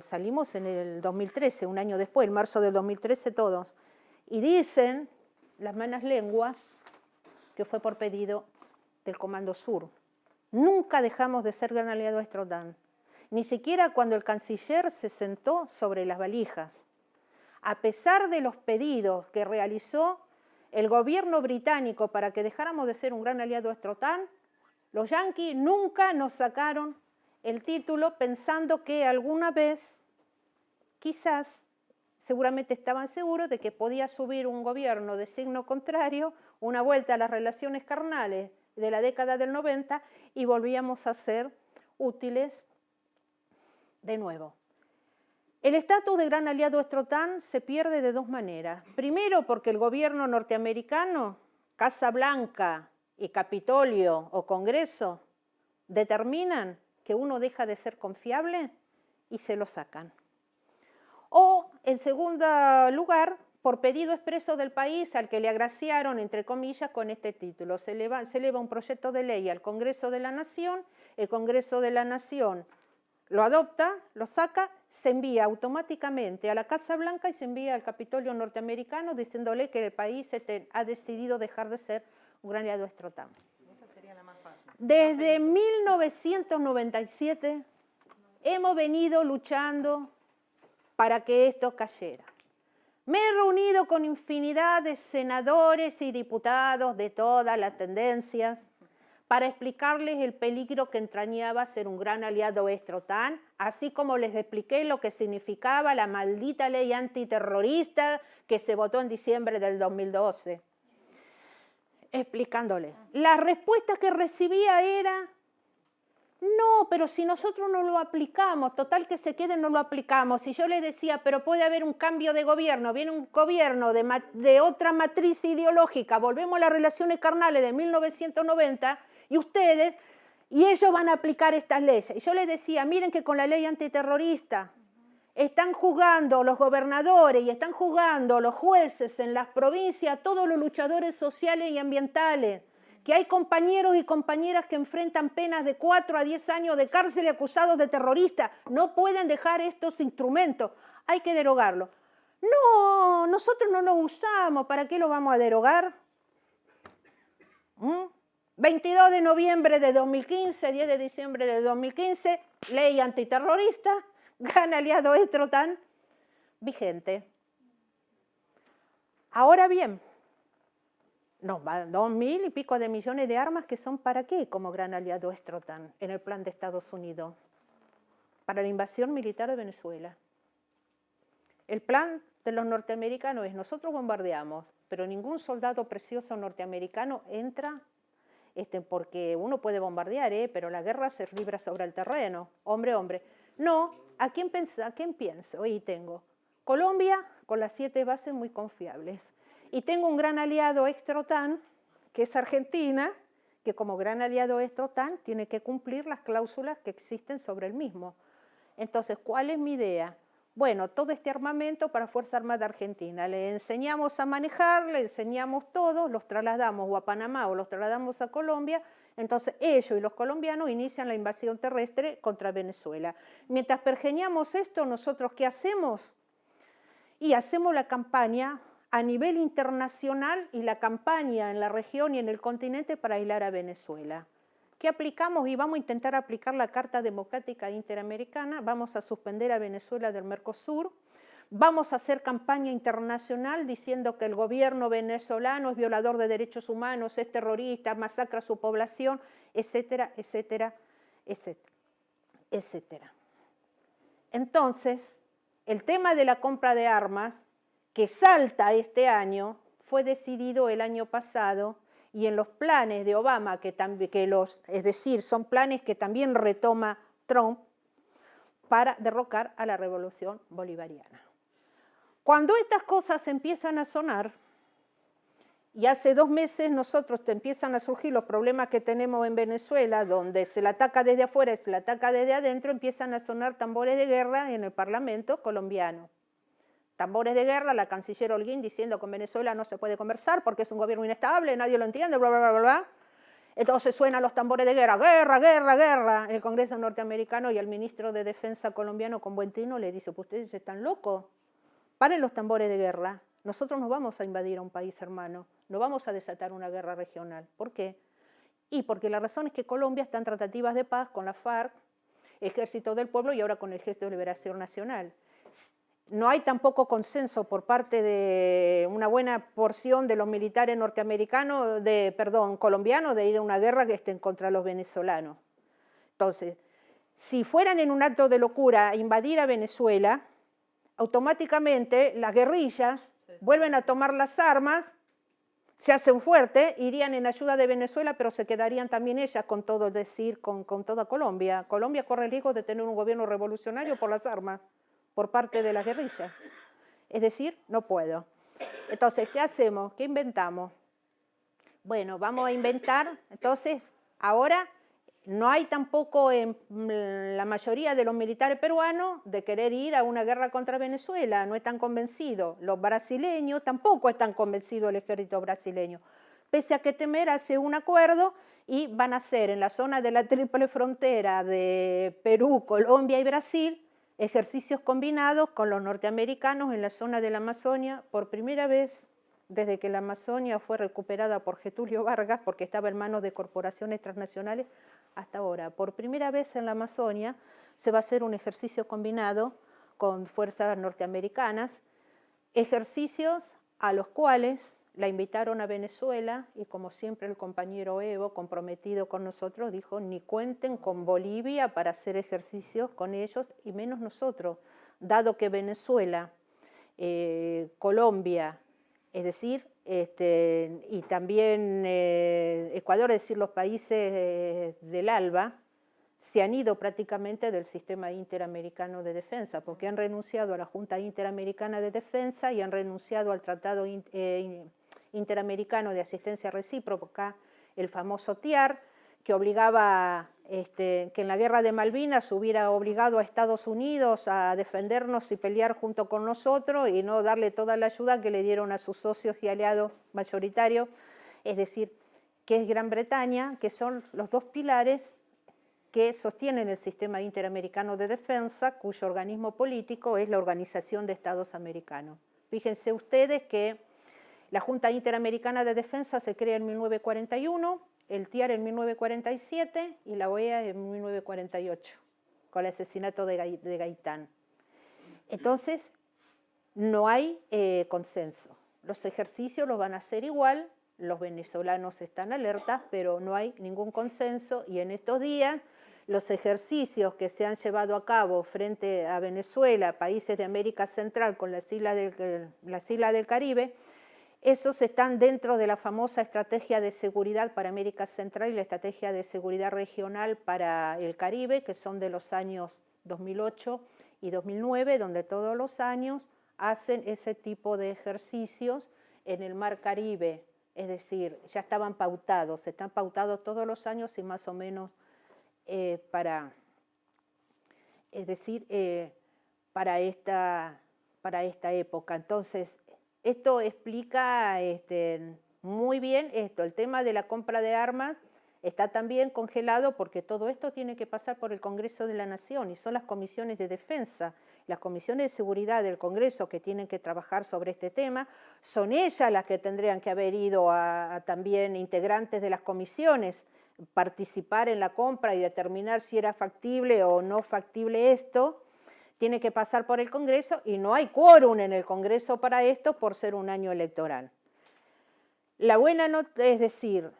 salimos en el 2013, un año después, en marzo del 2013 todos, y dicen las malas lenguas que fue por pedido del Comando Sur. Nunca dejamos de ser gran aliado de esta OTAN, ni siquiera cuando el canciller se sentó sobre las valijas. A pesar de los pedidos que realizó el gobierno británico para que dejáramos de ser un gran aliado de esta OTAN, los yanquis nunca nos sacaron el título pensando que alguna vez, quizás, seguramente estaban seguros de que podía subir un gobierno de signo contrario, una vuelta a las relaciones carnales de la década del 90 y volvíamos a ser útiles de nuevo. El estatus de gran aliado de esta OTAN se pierde de dos maneras. Primero, porque el gobierno norteamericano, Casa Blanca y Capitolio o Congreso, determinan que uno deja de ser confiable y se lo sacan. O, en segundo lugar, por pedido expreso del país al que le agraciaron, entre comillas, con este título. Se eleva un proyecto de ley al Congreso de la Nación, el Congreso de la Nación lo adopta, lo saca, se envía automáticamente a la Casa Blanca y se envía al Capitolio norteamericano diciéndole que el país ha decidido dejar de ser un gran aliado de esta OTAN. Esa sería la más fácil. Desde 1997 hemos venido luchando para que esto cayera. Me he reunido con infinidad de senadores y diputados de todas las tendencias para explicarles el peligro que entrañaba ser un gran aliado de esta OTAN, así como les expliqué lo que significaba la maldita ley antiterrorista que se votó en diciembre del 2012. Explicándoles. La respuesta que recibía era: no, pero si nosotros no lo aplicamos, total que se quede, no lo aplicamos. Y yo les decía, pero puede haber un cambio de gobierno, viene un gobierno de otra matriz ideológica, volvemos a las relaciones carnales de 1990 y ustedes, y ellos van a aplicar estas leyes. Y yo les decía, miren que con la ley antiterrorista están juzgando los gobernadores y están juzgando los jueces en las provincias, todos los luchadores sociales y ambientales, que hay compañeros y compañeras que enfrentan penas de 4 a 10 años de cárcel acusados de terroristas. No pueden dejar estos instrumentos, hay que derogarlos. No, nosotros no los usamos, ¿para qué lo vamos a derogar? 22 de noviembre de 2015, 10 de diciembre de 2015, ley antiterrorista, gran aliado de esta OTAN, vigente. Ahora bien, nos van 2.000 y pico de millones de armas que son ¿para qué como gran aliado de esta OTAN en el plan de Estados Unidos? Para la invasión militar de Venezuela. El plan de los norteamericanos es: nosotros bombardeamos, pero ningún soldado precioso norteamericano entra, porque uno puede bombardear, pero la guerra se libra sobre el terreno, hombre, hombre. No, ¿a quién pienso? Y tengo Colombia con las 7 bases muy confiables. Y tengo un gran aliado extra OTAN, que es Argentina, que como gran aliado extra OTAN tiene que cumplir las cláusulas que existen sobre el mismo. Entonces, ¿cuál es mi idea? Bueno, todo este armamento para Fuerza Armada Argentina, le enseñamos a manejar, le enseñamos todo, los trasladamos o a Panamá o los trasladamos a Colombia, entonces ellos y los colombianos inician la invasión terrestre contra Venezuela. Mientras pergeñamos esto, ¿nosotros qué hacemos? Y hacemos la campaña a nivel internacional y la campaña en la región y en el continente para aislar a Venezuela. ¿Qué aplicamos? Y vamos a intentar aplicar la Carta Democrática Interamericana, vamos a suspender a Venezuela del Mercosur, vamos a hacer campaña internacional diciendo que el gobierno venezolano es violador de derechos humanos, es terrorista, masacra a su población, etcétera, etcétera, etcétera, etcétera. Entonces, el tema de la compra de armas, que salta este año, fue decidido el año pasado, y en los planes de Obama, es decir, son planes que también retoma Trump para derrocar a la revolución bolivariana. Cuando estas cosas empiezan a sonar, y hace 2 meses nosotros te empiezan a surgir los problemas que tenemos en Venezuela, donde se la ataca desde afuera y se la ataca desde adentro, empiezan a sonar tambores de guerra en el Parlamento colombiano. Tambores de guerra, la canciller Holguín diciendo que con Venezuela no se puede conversar porque es un gobierno inestable, nadie lo entiende, bla, bla, bla, bla, bla. Entonces suenan los tambores de guerra, guerra, guerra, guerra. El Congreso norteamericano y el ministro de Defensa colombiano con buen tino le dice, pues ustedes están locos, paren los tambores de guerra. Nosotros no vamos a invadir a un país hermano, no vamos a desatar una guerra regional. ¿Por qué? Y porque la razón es que Colombia está en tratativas de paz con la FARC, Ejército del Pueblo y ahora con el Ejército de Liberación Nacional. No hay tampoco consenso por parte de una buena porción de los militares norteamericanos, colombianos, de ir a una guerra que estén contra los venezolanos. Entonces, si fueran en un acto de locura a invadir a Venezuela, automáticamente las guerrillas vuelven a tomar las armas, se hacen fuertes, irían en ayuda de Venezuela, pero se quedarían también ellas con todo, es decir, con toda Colombia. Colombia corre el riesgo de tener un gobierno revolucionario por las armas, por parte de la guerrilla. Es decir, no puedo. Entonces, ¿qué hacemos? ¿Qué inventamos? Bueno, vamos a inventar, entonces, ahora no hay tampoco en la mayoría de los militares peruanos de querer ir a una guerra contra Venezuela, no están convencidos. Los brasileños tampoco están convencidos del ejército brasileño. Pese a que Temer hace un acuerdo y van a hacer en la zona de la triple frontera de Perú, Colombia y Brasil, ejercicios combinados con los norteamericanos en la zona de la Amazonia, por primera vez desde que la Amazonia fue recuperada por Getúlio Vargas, porque estaba en manos de corporaciones transnacionales, hasta ahora. Por primera vez en la Amazonia se va a hacer un ejercicio combinado con fuerzas norteamericanas, ejercicios a los cuales la invitaron a Venezuela y como siempre el compañero Evo, comprometido con nosotros, dijo ni cuenten con Bolivia para hacer ejercicios con ellos y menos nosotros, dado que Venezuela, Colombia, es decir, y también Ecuador, es decir, los países del ALBA, se han ido prácticamente del sistema interamericano de defensa, porque han renunciado a la Junta Interamericana de Defensa y han renunciado al Tratado Interamericano de Asistencia Recíproca, el famoso TIAR, que obligaba, que en la guerra de Malvinas hubiera obligado a Estados Unidos a defendernos y pelear junto con nosotros y no darle toda la ayuda que le dieron a sus socios y aliados mayoritarios, es decir, que es Gran Bretaña, que son los dos pilares que sostienen el sistema interamericano de defensa, cuyo organismo político es la Organización de Estados Americanos. Fíjense ustedes que la Junta Interamericana de Defensa se crea en 1941, el TIAR en 1947 y la OEA en 1948, con el asesinato de Gaitán. Entonces, no hay consenso. Los ejercicios los van a hacer igual, los venezolanos están alertas, pero no hay ningún consenso y en estos días los ejercicios que se han llevado a cabo frente a Venezuela, países de América Central con las islas del Caribe, esos están dentro de la famosa estrategia de seguridad para América Central y la estrategia de seguridad regional para el Caribe, que son de los años 2008 y 2009, donde todos los años hacen ese tipo de ejercicios en el Mar Caribe, es decir, ya están pautados todos los años y más o menos para esta época. Entonces, esto explica muy bien esto. El tema de la compra de armas está también congelado porque todo esto tiene que pasar por el Congreso de la Nación y son las comisiones de defensa, las comisiones de seguridad del Congreso que tienen que trabajar sobre este tema. Son ellas las que tendrían que haber ido a también integrantes de las comisiones, participar en la compra y determinar si era factible o no factible esto. tiene que pasar por el Congreso y no hay quórum en el Congreso para esto por ser un año electoral. La buena es decir,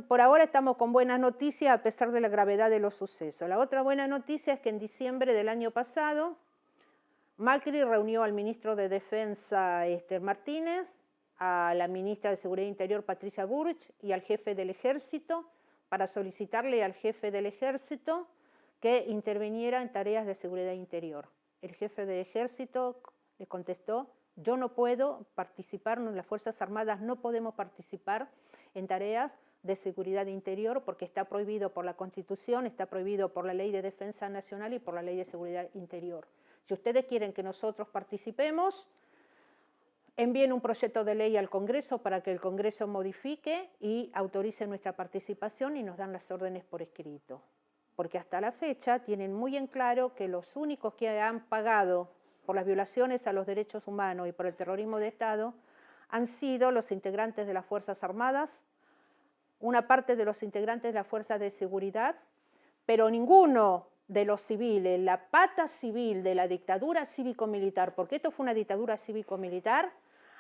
por ahora estamos con buenas noticias a pesar de la gravedad de los sucesos. La otra buena noticia es que en diciembre del año pasado, Macri reunió al ministro de Defensa Esther Martínez, a la ministra de Seguridad Interior Patricia Burrich y al jefe del Ejército para solicitarle al jefe del Ejército que interviniera en tareas de seguridad interior. El jefe del Ejército le contestó: yo no puedo participar, las Fuerzas Armadas no podemos participar en tareas de seguridad interior porque está prohibido por la Constitución, está prohibido por la Ley de Defensa Nacional y por la Ley de Seguridad Interior. Si ustedes quieren que nosotros participemos, envíen un proyecto de ley al Congreso para que el Congreso modifique y autorice nuestra participación y nos dan las órdenes por escrito. Porque hasta la fecha tienen muy en claro que los únicos que han pagado por las violaciones a los derechos humanos y por el terrorismo de Estado han sido los integrantes de las Fuerzas Armadas, una parte de los integrantes de las Fuerzas de Seguridad, pero ninguno de los civiles, la pata civil de la dictadura cívico-militar, porque esto fue una dictadura cívico-militar,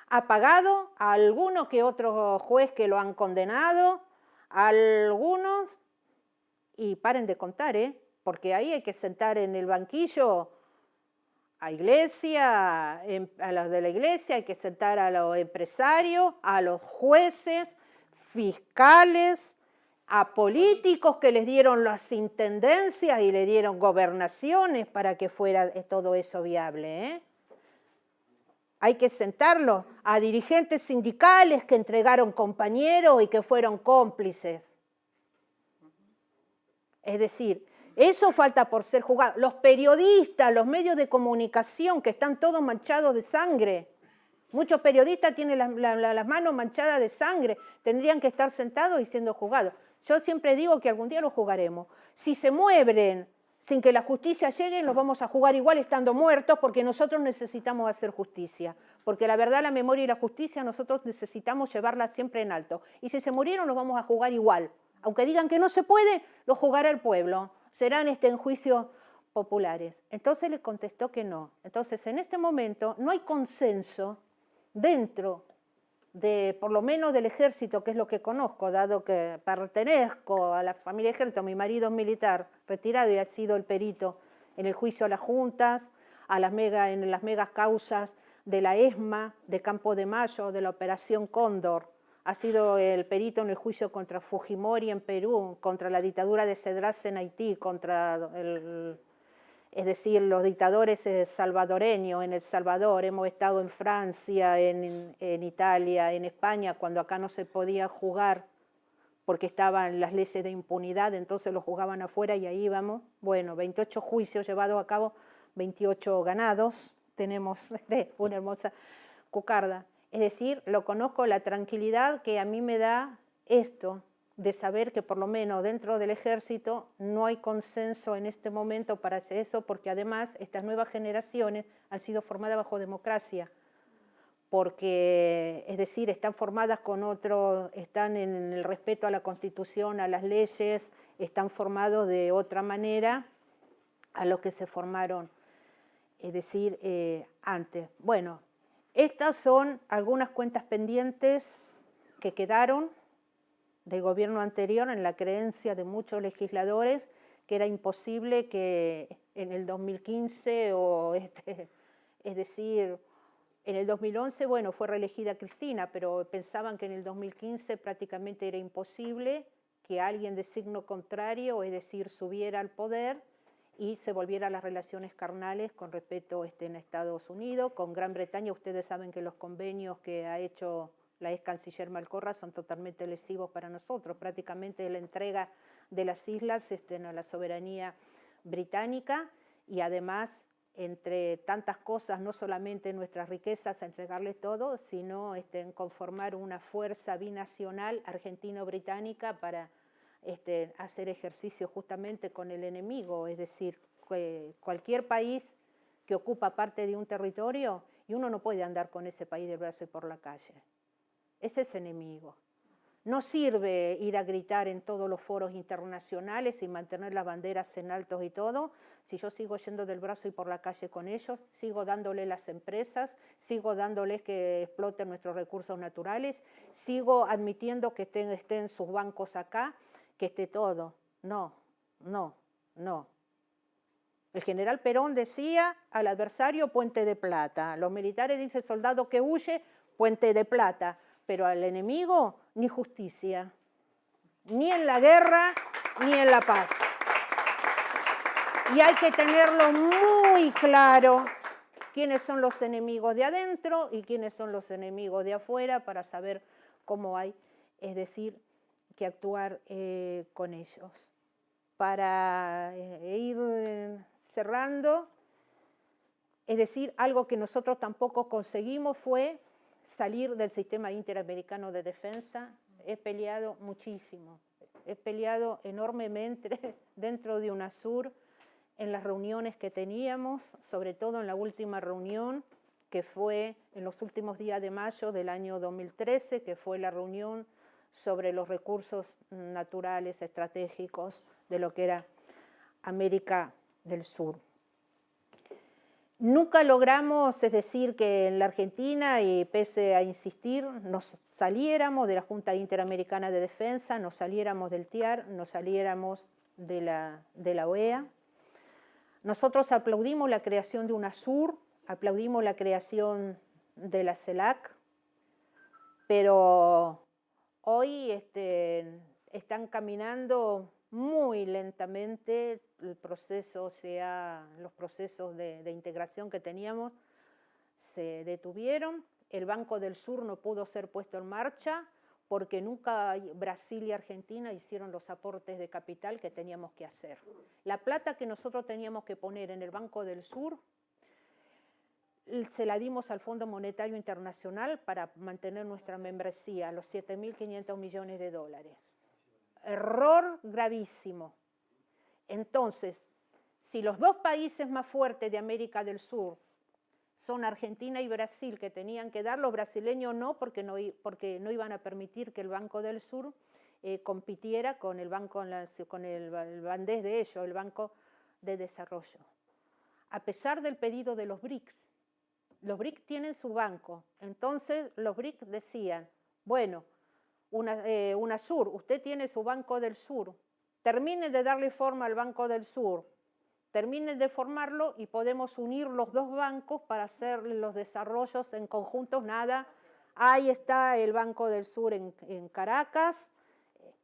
ha pagado a alguno que otro juez que lo han condenado, a algunos, y paren de contar, porque ahí hay que sentar en el banquillo a Iglesia, a los de la Iglesia, hay que sentar a los empresarios, a los jueces, fiscales, a políticos que les dieron las intendencias y le dieron gobernaciones para que fuera todo eso viable. Hay que sentarlos a dirigentes sindicales que entregaron compañeros y que fueron cómplices. Es decir, eso falta por ser juzgado. Los periodistas, los medios de comunicación que están todos manchados de sangre. Muchos periodistas tienen las manos manchadas de sangre. Tendrían que estar sentados y siendo juzgados. Yo siempre digo que algún día los jugaremos. Si se mueven sin que la justicia llegue, los vamos a jugar igual estando muertos porque nosotros necesitamos hacer justicia. Porque la verdad, la memoria y la justicia nosotros necesitamos llevarla siempre en alto. Y si se murieron, los vamos a jugar igual. Aunque digan que no se puede, los jugará el pueblo. Serán en juicios populares. Entonces les contestó que no. Entonces, en este momento no hay consenso dentro de, por lo menos del ejército, que es lo que conozco, dado que pertenezco a la familia ejército, mi marido es militar retirado y ha sido el perito en el juicio a las juntas, en las megas causas de la ESMA, de Campo de Mayo, de la Operación Cóndor, ha sido el perito en el juicio contra Fujimori en Perú, contra la dictadura de Cedras en Haití, es decir, los dictadores salvadoreños en El Salvador. Hemos estado en Francia, en Italia, en España, cuando acá no se podía jugar porque estaban las leyes de impunidad, entonces lo jugaban afuera y ahí íbamos. Bueno, 28 juicios llevados a cabo, 28 ganados, tenemos una hermosa cucarda. Es decir, lo conozco, la tranquilidad que a mí me da esto, de saber que por lo menos dentro del ejército no hay consenso en este momento para hacer eso, porque además estas nuevas generaciones han sido formadas bajo democracia, porque, es decir, están formadas con otros, están en el respeto a la Constitución, a las leyes, están formados de otra manera a los que se formaron, es decir, antes. Bueno, estas son algunas cuentas pendientes que quedaron del gobierno anterior en la creencia de muchos legisladores que era imposible que en el 2015 es decir, en el 2011, bueno, fue reelegida Cristina, pero pensaban que en el 2015 prácticamente era imposible que alguien de signo contrario, es decir, subiera al poder y se volvieran las relaciones carnales con respecto en Estados Unidos. Con Gran Bretaña, ustedes saben que los convenios que ha hecho la ex canciller Malcorra son totalmente lesivos para nosotros, prácticamente la entrega de las islas a la soberanía británica y además, entre tantas cosas, no solamente nuestras riquezas, a entregarles todo, sino conformar una fuerza binacional argentino-británica para hacer ejercicio justamente con el enemigo, es decir, cualquier país que ocupa parte de un territorio, y uno no puede andar con ese país de brazo y por la calle. Ese es enemigo. No sirve ir a gritar en todos los foros internacionales y mantener las banderas en alto y todo, si yo sigo yendo del brazo y por la calle con ellos, sigo dándoles las empresas, sigo dándoles que exploten nuestros recursos naturales, sigo admitiendo que estén sus bancos acá, que esté todo. No, no, no. El general Perón decía al adversario puente de plata, los militares dicen soldado que huye, puente de plata, pero al enemigo ni justicia, ni en la guerra ni en la paz. Y hay que tenerlo muy claro quiénes son los enemigos de adentro y quiénes son los enemigos de afuera para saber cómo hay, es decir, que actuar con ellos. Para ir cerrando, es decir, algo que nosotros tampoco conseguimos fue salir del sistema interamericano de defensa. He peleado muchísimo, he peleado enormemente dentro de UNASUR, en las reuniones que teníamos, sobre todo en la última reunión, que fue en los últimos días de mayo del año 2013, que fue la reunión sobre los recursos naturales estratégicos de lo que era América del Sur. Nunca logramos, es decir, que en la Argentina, y pese a insistir, nos saliéramos de la Junta Interamericana de Defensa, nos saliéramos del TIAR, nos saliéramos de la OEA. Nosotros aplaudimos la creación de UNASUR, aplaudimos la creación de la CELAC, pero hoy están caminando muy lentamente el proceso, o sea, los procesos de integración que teníamos se detuvieron. El Banco del Sur no pudo ser puesto en marcha porque nunca Brasil y Argentina hicieron los aportes de capital que teníamos que hacer. La plata que nosotros teníamos que poner en el Banco del Sur se la dimos al Fondo Monetario Internacional para mantener nuestra membresía, los 7.500 millones de dólares. Error gravísimo. Entonces, si los dos países más fuertes de América del Sur son Argentina y Brasil, que tenían que dar, los brasileños no, porque no iban a permitir que el Banco del Sur compitiera con el bandés de ellos, el Banco de Desarrollo. A pesar del pedido de los BRICS tienen su banco, entonces los BRICS decían, bueno, UNASUR, usted tiene su Banco del Sur, termine de darle forma al Banco del Sur, terminen de formarlo y podemos unir los dos bancos para hacer los desarrollos en conjunto. Nada, ahí está el Banco del Sur en Caracas,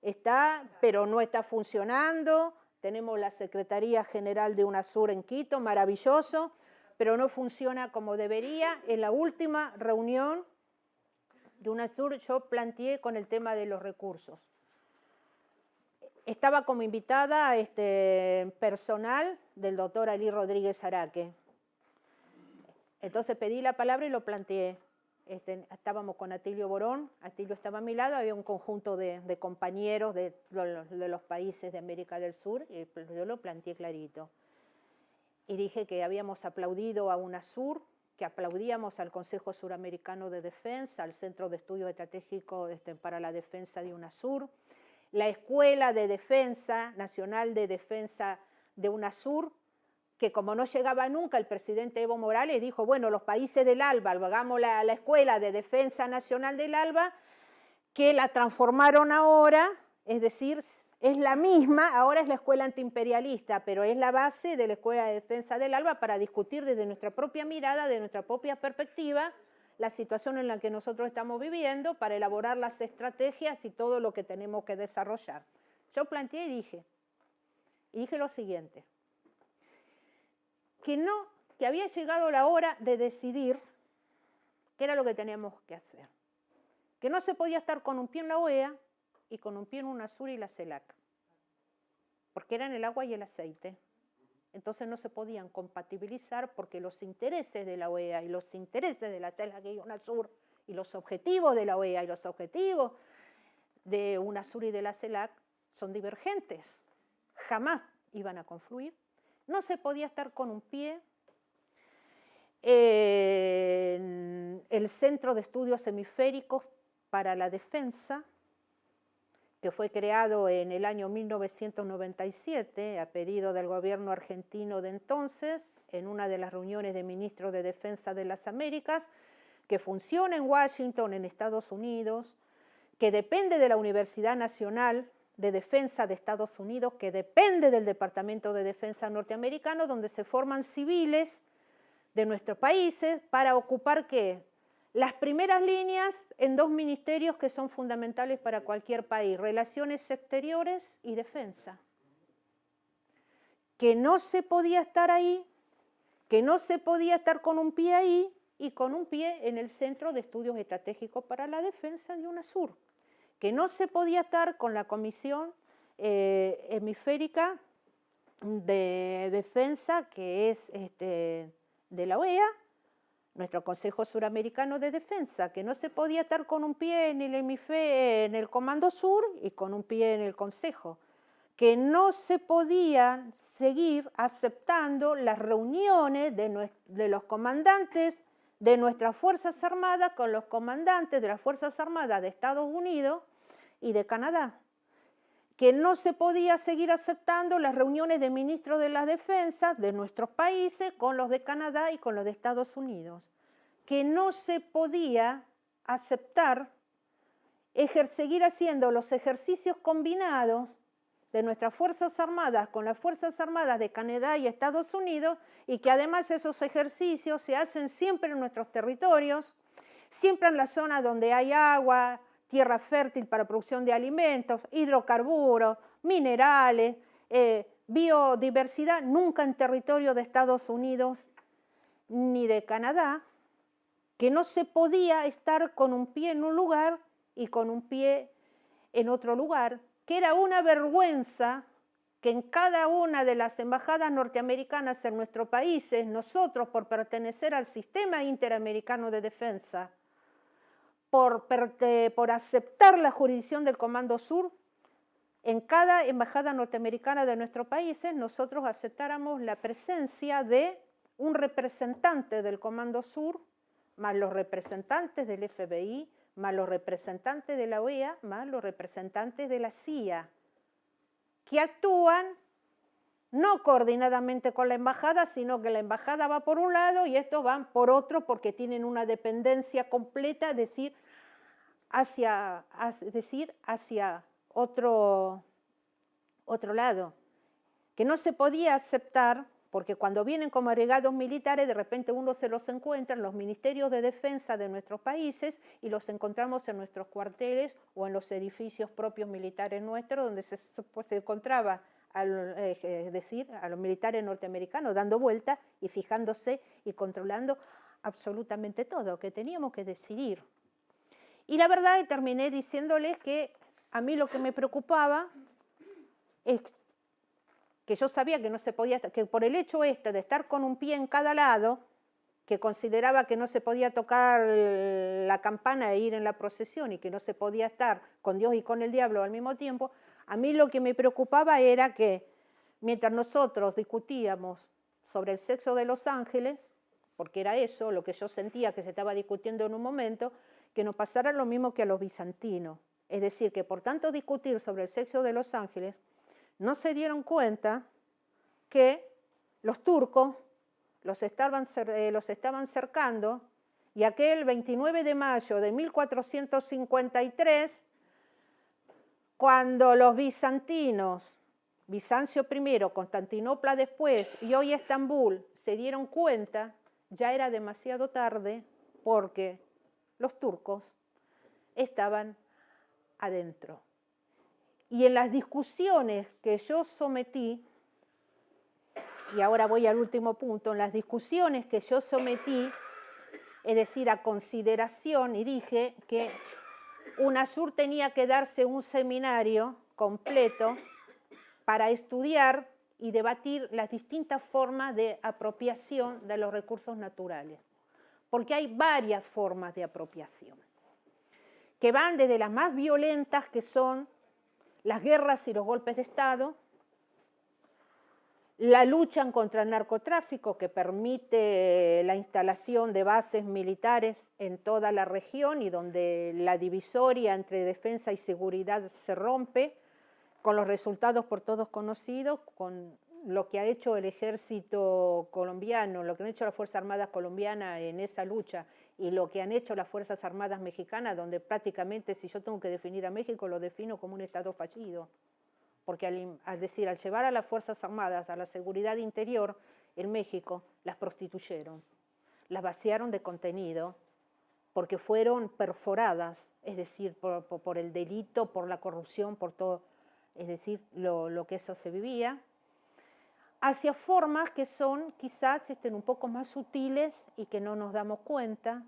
está, pero no está funcionando. Tenemos la Secretaría General de UNASUR en Quito, maravilloso, pero no funciona como debería. En la última reunión de UNASUR yo planteé con el tema de los recursos. Estaba como invitada personal del doctor Ali Rodríguez Araque. Entonces pedí la palabra y lo planteé. Estábamos con Atilio Borón, Atilio estaba a mi lado, había un conjunto de compañeros de los países de América del Sur, y yo lo planteé clarito. Y dije que habíamos aplaudido a UNASUR, que aplaudíamos al Consejo Suramericano de Defensa, al Centro de Estudios Estratégicos para la Defensa de UNASUR, la Escuela de Defensa, Nacional de Defensa de UNASUR, que como no llegaba nunca el presidente Evo Morales, dijo, bueno, los países del ALBA, hagamos la Escuela de Defensa Nacional del ALBA, que la transformaron ahora, es decir, es la misma, ahora es la Escuela Antiimperialista, pero es la base de la Escuela de Defensa del ALBA para discutir desde nuestra propia mirada, de nuestra propia perspectiva, la situación en la que nosotros estamos viviendo, para elaborar las estrategias y todo lo que tenemos que desarrollar. Yo planteé y dije lo siguiente, que había llegado la hora de decidir qué era lo que teníamos que hacer, que no se podía estar con un pie en la OEA y con un pie en UNASUR y la CELAC, porque eran el agua y el aceite. Entonces no se podían compatibilizar porque los intereses de la OEA y los intereses de la CELAC y UNASUR y los objetivos de la OEA y los objetivos de UNASUR y de la CELAC son divergentes. Jamás iban a confluir. No se podía estar con un pie en el Centro de Estudios Hemisféricos para la Defensa que fue creado en el año 1997 a pedido del gobierno argentino de entonces, en una de las reuniones de ministros de Defensa de las Américas, que funciona en Washington, en Estados Unidos, que depende de la Universidad Nacional de Defensa de Estados Unidos, que depende del Departamento de Defensa norteamericano, donde se forman civiles de nuestros países para ocupar, ¿qué? Las primeras líneas en dos ministerios que son fundamentales para cualquier país: Relaciones Exteriores y Defensa. Que no se podía estar ahí, que no se podía estar con un pie ahí y con un pie en el Centro de Estudios Estratégicos para la Defensa de UNASUR. Que no se podía estar con la Comisión Hemisférica de Defensa, que es de la OEA, nuestro Consejo Suramericano de Defensa, que no se podía estar con un pie en el Comando Sur y con un pie en el Consejo, que no se podían seguir aceptando las reuniones de los comandantes de nuestras Fuerzas Armadas con los comandantes de las Fuerzas Armadas de Estados Unidos y de Canadá, que no se podía seguir aceptando las reuniones de ministros de la Defensa de nuestros países con los de Canadá y con los de Estados Unidos, que no se podía aceptar seguir haciendo los ejercicios combinados de nuestras Fuerzas Armadas con las Fuerzas Armadas de Canadá y Estados Unidos, y que además esos ejercicios se hacen siempre en nuestros territorios, siempre en la zona donde hay agua, tierra fértil para producción de alimentos, hidrocarburos, minerales, biodiversidad, nunca en territorio de Estados Unidos ni de Canadá, que no se podía estar con un pie en un lugar y con un pie en otro lugar, que era una vergüenza que en cada una de las embajadas norteamericanas en nuestros países, nosotros, por pertenecer al sistema interamericano de defensa, por aceptar la jurisdicción del Comando Sur, en cada embajada norteamericana de nuestros países nosotros aceptáramos la presencia de un representante del Comando Sur, más los representantes del FBI, más los representantes de la OEA, más los representantes de la CIA, que actúan no coordinadamente con la embajada, sino que la embajada va por un lado y estos van por otro porque tienen una dependencia completa, es decir, hacia otro lado, que no se podía aceptar, porque cuando vienen como agregados militares, de repente uno se los encuentra en los ministerios de defensa de nuestros países y los encontramos en nuestros cuarteles o en los edificios propios militares nuestros, donde se encontraba a los militares norteamericanos dando vuelta y fijándose y controlando absolutamente todo, que teníamos que decidir. Y la verdad, terminé diciéndoles que a mí lo que me preocupaba es que yo sabía que no se podía, que por el hecho de estar con un pie en cada lado, que consideraba que no se podía tocar la campana e ir en la procesión y que no se podía estar con Dios y con el diablo al mismo tiempo, a mí lo que me preocupaba era que mientras nosotros discutíamos sobre el sexo de los ángeles, porque era eso lo que yo sentía que se estaba discutiendo en un momento, que nos pasara lo mismo que a los bizantinos. Es decir, que por tanto discutir sobre el sexo de los ángeles, no se dieron cuenta que los turcos los estaban cercando, y aquel 29 de mayo de 1453, cuando los bizantinos, Bizancio primero, Constantinopla después y hoy Estambul, se dieron cuenta, ya era demasiado tarde porque los turcos estaban adentro. Y en las discusiones que yo sometí, y ahora voy al último punto, en las discusiones que yo sometí, es decir, a consideración, y dije que UNASUR tenía que darse un seminario completo para estudiar y debatir las distintas formas de apropiación de los recursos naturales, porque hay varias formas de apropiación, que van desde las más violentas, que son las guerras y los golpes de Estado, la lucha contra el narcotráfico, que permite la instalación de bases militares en toda la región y donde la divisoria entre defensa y seguridad se rompe, con los resultados por todos conocidos, con lo que ha hecho el ejército colombiano, lo que han hecho las Fuerzas Armadas colombianas en esa lucha y lo que han hecho las Fuerzas Armadas mexicanas, donde prácticamente, si yo tengo que definir a México, lo defino como un Estado fallido. Porque al llevar a las Fuerzas Armadas a la seguridad interior en México, las prostituyeron, las vaciaron de contenido, porque fueron perforadas, es decir, por el delito, por la corrupción, por todo, es decir, lo que eso se vivía, hacia formas que son quizás un poco más sutiles y que no nos damos cuenta.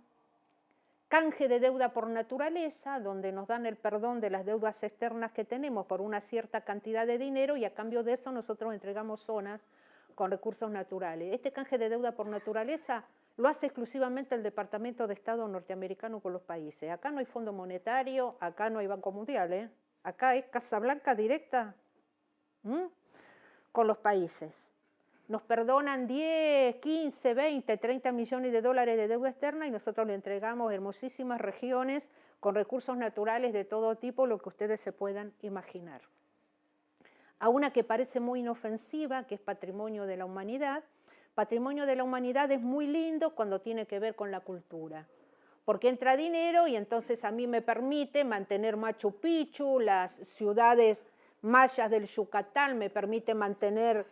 Canje de deuda por naturaleza, donde nos dan el perdón de las deudas externas que tenemos por una cierta cantidad de dinero y a cambio de eso nosotros entregamos zonas con recursos naturales. Este canje de deuda por naturaleza lo hace exclusivamente el Departamento de Estado norteamericano con los países. Acá no hay Fondo Monetario, acá no hay Banco Mundial, ¿eh? Acá es Casa Blanca directa con los países. Nos perdonan 10, 15, 20, 30 millones de dólares de deuda externa y nosotros le entregamos hermosísimas regiones con recursos naturales de todo tipo, lo que ustedes se puedan imaginar. A una que parece muy inofensiva, que es Patrimonio de la Humanidad. Patrimonio de la Humanidad es muy lindo cuando tiene que ver con la cultura, porque entra dinero y entonces a mí me permite mantener Machu Picchu, las ciudades mayas del Yucatán, me permite mantener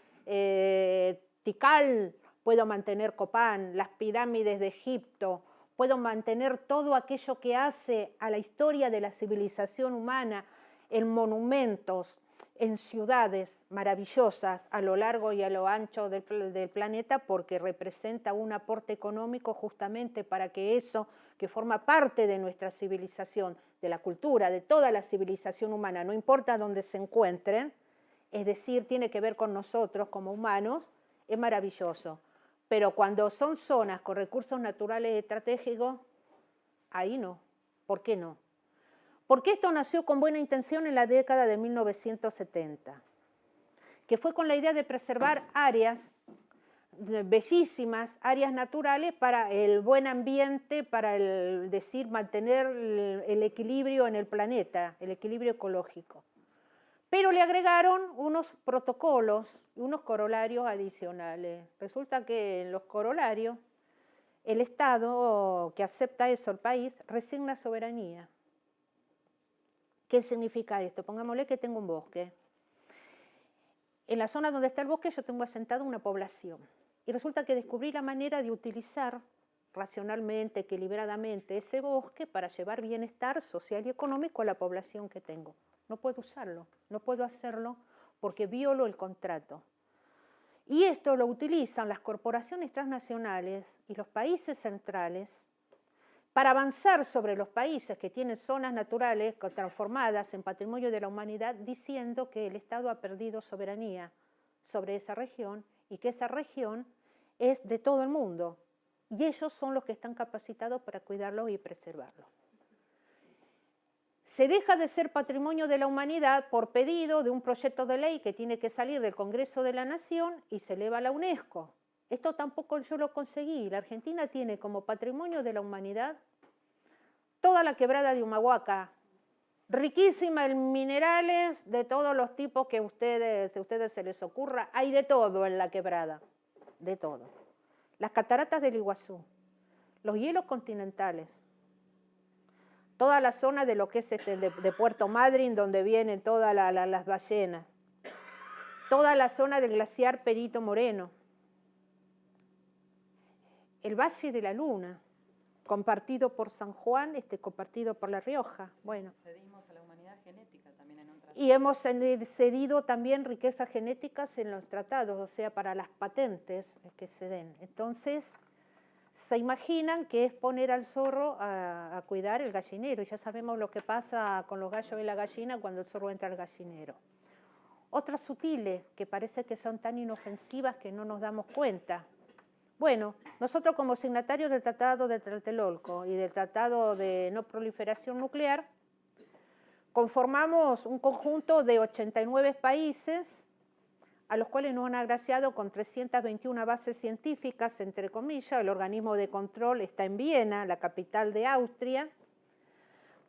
Tikal, puedo mantener Copán, las pirámides de Egipto, puedo mantener todo aquello que hace a la historia de la civilización humana en monumentos, en ciudades maravillosas a lo largo y a lo ancho del planeta, porque representa un aporte económico justamente para que eso, que forma parte de nuestra civilización, de la cultura, de toda la civilización humana, no importa dónde se encuentren, es decir, tiene que ver con nosotros como humanos, es maravilloso. Pero cuando son zonas con recursos naturales estratégicos, ahí no. ¿Por qué no? Porque esto nació con buena intención en la década de 1970, que fue con la idea de preservar áreas bellísimas, áreas naturales para el buen ambiente, para mantener el equilibrio en el planeta, el equilibrio ecológico. Pero le agregaron unos protocolos y unos corolarios adicionales. Resulta que en los corolarios, el Estado que acepta eso, el país, resigna soberanía. ¿Qué significa esto? Pongámosle que tengo un bosque. En la zona donde está el bosque yo tengo asentada una población. Y resulta que descubrí la manera de utilizar racionalmente, equilibradamente, ese bosque para llevar bienestar social y económico a la población que tengo. No puedo usarlo, no puedo hacerlo porque violo el contrato. Y esto lo utilizan las corporaciones transnacionales y los países centrales para avanzar sobre los países que tienen zonas naturales transformadas en patrimonio de la humanidad, diciendo que el Estado ha perdido soberanía sobre esa región y que esa región es de todo el mundo. Y ellos son los que están capacitados para cuidarlo y preservarlo. Se deja de ser patrimonio de la humanidad por pedido de un proyecto de ley que tiene que salir del Congreso de la Nación y se eleva a la UNESCO. Esto tampoco yo lo conseguí. La Argentina tiene como patrimonio de la humanidad toda la quebrada de Humahuaca, riquísima en minerales de todos los tipos que a ustedes se les ocurra. Hay de todo en la quebrada, de todo. Las cataratas del Iguazú, los hielos continentales, toda la zona de lo que es de Puerto Madryn, donde vienen todas las ballenas, toda la zona del glaciar Perito Moreno, el Valle de la Luna, compartido por San Juan, compartido por La Rioja. Bueno. Cedimos a la humanidad genética también en otras. Y hemos cedido también riquezas genéticas en los tratados, o sea, para las patentes que se den. Entonces, se imaginan que es poner al zorro a cuidar el gallinero. Y ya sabemos lo que pasa con los gallos y la gallina cuando el zorro entra al gallinero. Otras sutiles que parece que son tan inofensivas que no nos damos cuenta. Bueno, nosotros como signatarios del Tratado de Tlatelolco y del Tratado de No Proliferación Nuclear, conformamos un conjunto de 89 países a los cuales nos han agraciado con 321 bases científicas, entre comillas. El organismo de control está en Viena, la capital de Austria.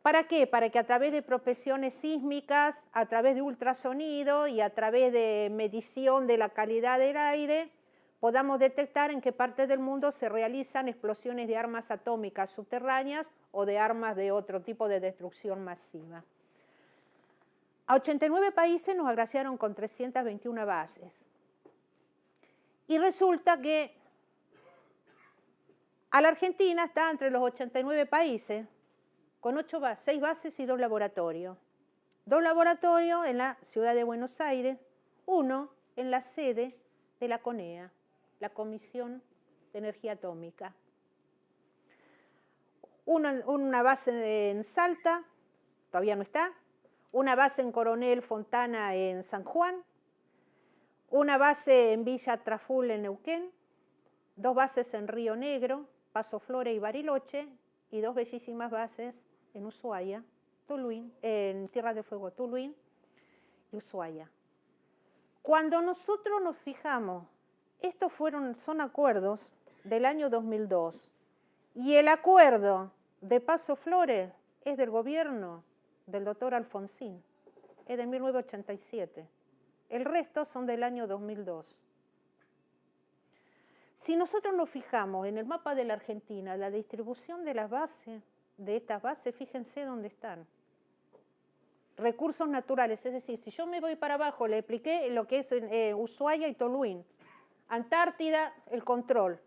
¿Para qué? Para que a través de prospecciones sísmicas, a través de ultrasonido y a través de medición de la calidad del aire, podamos detectar en qué parte del mundo se realizan explosiones de armas atómicas subterráneas o de armas de otro tipo de destrucción masiva. A 89 países nos agraciaron con 321 bases. Y resulta que a la Argentina está entre los 89 países, con 6 bases y 2 laboratorios. 2 laboratorios en la ciudad de Buenos Aires, 1 en la sede de la CONEA, la Comisión de Energía Atómica. Una base en Salta, todavía no está. Una base en Coronel Fontana en San Juan, una base en Villa Traful en Neuquén, 2 bases en Río Negro, Paso Flores y Bariloche, y 2 bellísimas bases en Ushuaia, en Tierra del Fuego, Tuluín y Ushuaia. Cuando nosotros nos fijamos, estos son acuerdos del año 2002, y el acuerdo de Paso Flores es del gobierno del doctor Alfonsín, es de 1987. El resto son del año 2002. Si nosotros nos fijamos en el mapa de la Argentina, la distribución de las bases, de estas bases, fíjense dónde están. Recursos naturales, es decir, si yo me voy para abajo, le expliqué lo que es Ushuaia y Toluín. Antártida, el control.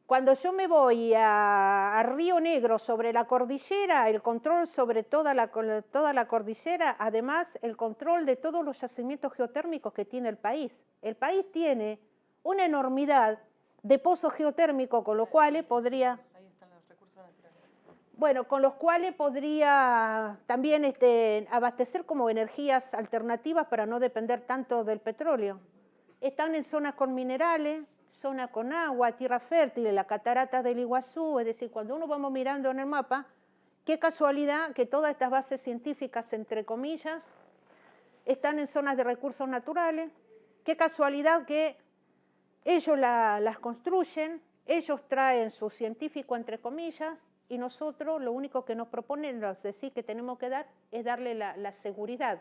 Cuando yo me voy a Río Negro sobre la cordillera, el control sobre toda la cordillera, además el control de todos los yacimientos geotérmicos que tiene el país. El país tiene una enormidad de pozos geotérmicos, con los cuales podría... Ahí están los recursos naturales. Bueno, con los cuales podría también abastecer como energías alternativas para no depender tanto del petróleo. Están en zonas con minerales, zona con agua, tierra fértil, la catarata del Iguazú, es decir, cuando uno vamos mirando en el mapa, qué casualidad que todas estas bases científicas, entre comillas, están en zonas de recursos naturales, qué casualidad que ellos las construyen, ellos traen su científico, entre comillas, y nosotros lo único que nos proponen, es decir, que tenemos que dar, es darle la seguridad.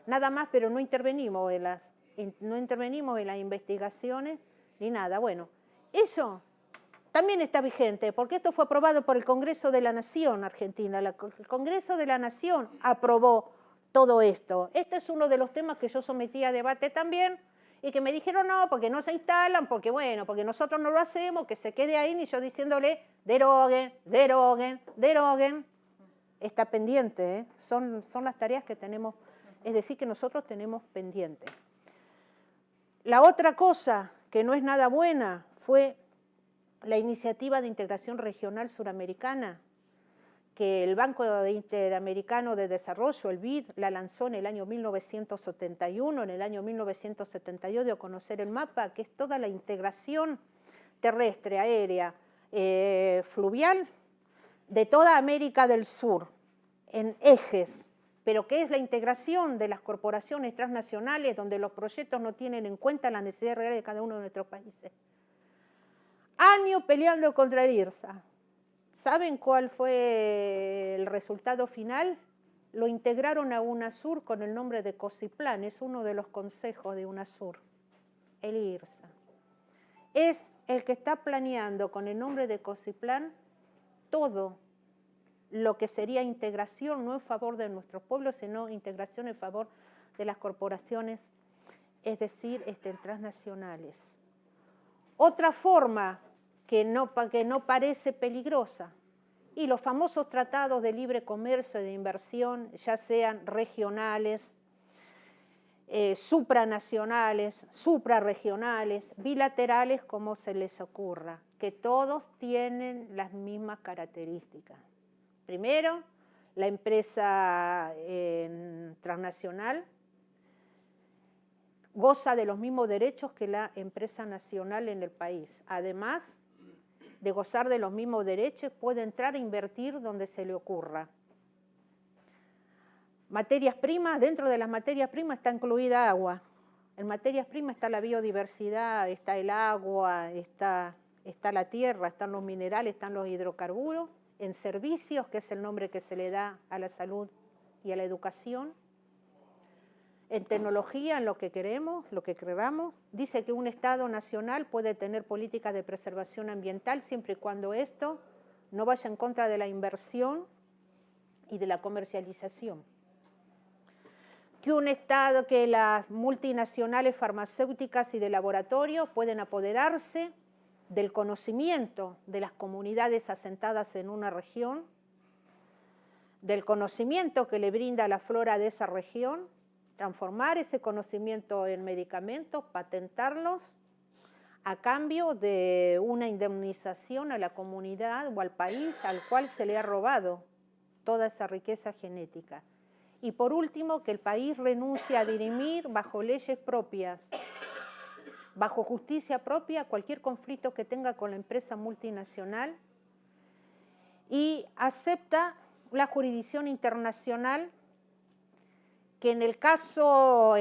Nada más, pero no intervenimos en las investigaciones, ni nada. Bueno, eso también está vigente, porque esto fue aprobado por el Congreso de la Nación Argentina. El Congreso de la Nación aprobó todo esto. Este es uno de los temas que yo sometí a debate también, y que me dijeron no, porque no se instalan, porque bueno, porque nosotros no lo hacemos, que se quede ahí, ni yo diciéndole deroguen, deroguen, deroguen. Está pendiente, ¿eh? Son las tareas que tenemos, es decir, que nosotros tenemos pendiente. La otra cosa que no es nada buena fue la iniciativa de integración regional suramericana, que el Banco Interamericano de Desarrollo, el BID, la lanzó en el año 1971, en el año 1972 dio a conocer el mapa, que es toda la integración terrestre, aérea, fluvial, de toda América del Sur, en ejes, pero que es la integración de las corporaciones transnacionales, donde los proyectos no tienen en cuenta la necesidad real de cada uno de nuestros países. Años peleando contra el IRSA. ¿Saben cuál fue el resultado final? Lo integraron a UNASUR con el nombre de COSIPLAN, es uno de los consejos de UNASUR, el IRSA. Es el que está planeando con el nombre de COSIPLAN todo lo que sería integración, no en favor de nuestros pueblos, sino integración en favor de las corporaciones, es decir, transnacionales. Otra forma que no parece peligrosa, y los famosos tratados de libre comercio y de inversión, ya sean regionales, supranacionales, suprarregionales, bilaterales, como se les ocurra, que todos tienen las mismas características. Primero, la empresa transnacional goza de los mismos derechos que la empresa nacional en el país. Además de gozar de los mismos derechos, puede entrar a invertir donde se le ocurra. Materias primas, dentro de las materias primas está incluida agua. En materias primas está la biodiversidad, está el agua, está la tierra, están los minerales, están los hidrocarburos. En servicios, que es el nombre que se le da a la salud y a la educación. En tecnología, en lo que queremos, lo que creamos. Dice que un Estado nacional puede tener políticas de preservación ambiental siempre y cuando esto no vaya en contra de la inversión y de la comercialización. Que un Estado, que las multinacionales farmacéuticas y de laboratorio pueden apoderarse del conocimiento de las comunidades asentadas en una región, del conocimiento que le brinda la flora de esa región, transformar ese conocimiento en medicamentos, patentarlos, a cambio de una indemnización a la comunidad o al país al cual se le ha robado toda esa riqueza genética. Y por último, que el país renuncie a dirimir bajo leyes propias, bajo justicia propia, cualquier conflicto que tenga con la empresa multinacional y acepta la jurisdicción internacional que en el caso,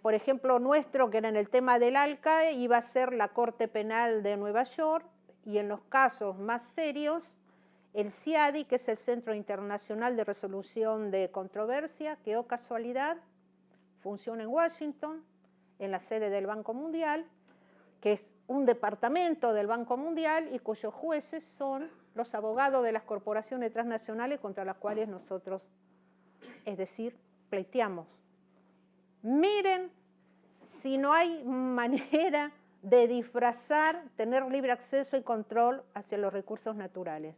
por ejemplo, nuestro, que era en el tema del ALCA, iba a ser la Corte Penal de Nueva York, y en los casos más serios, el CIADI, que es el Centro Internacional de Resolución de Controversia, que, oh casualidad, funciona en Washington, en la sede del Banco Mundial, que es un departamento del Banco Mundial y cuyos jueces son los abogados de las corporaciones transnacionales contra las cuales nosotros, es decir, pleiteamos. Miren si no hay manera de disfrazar, tener libre acceso y control hacia los recursos naturales.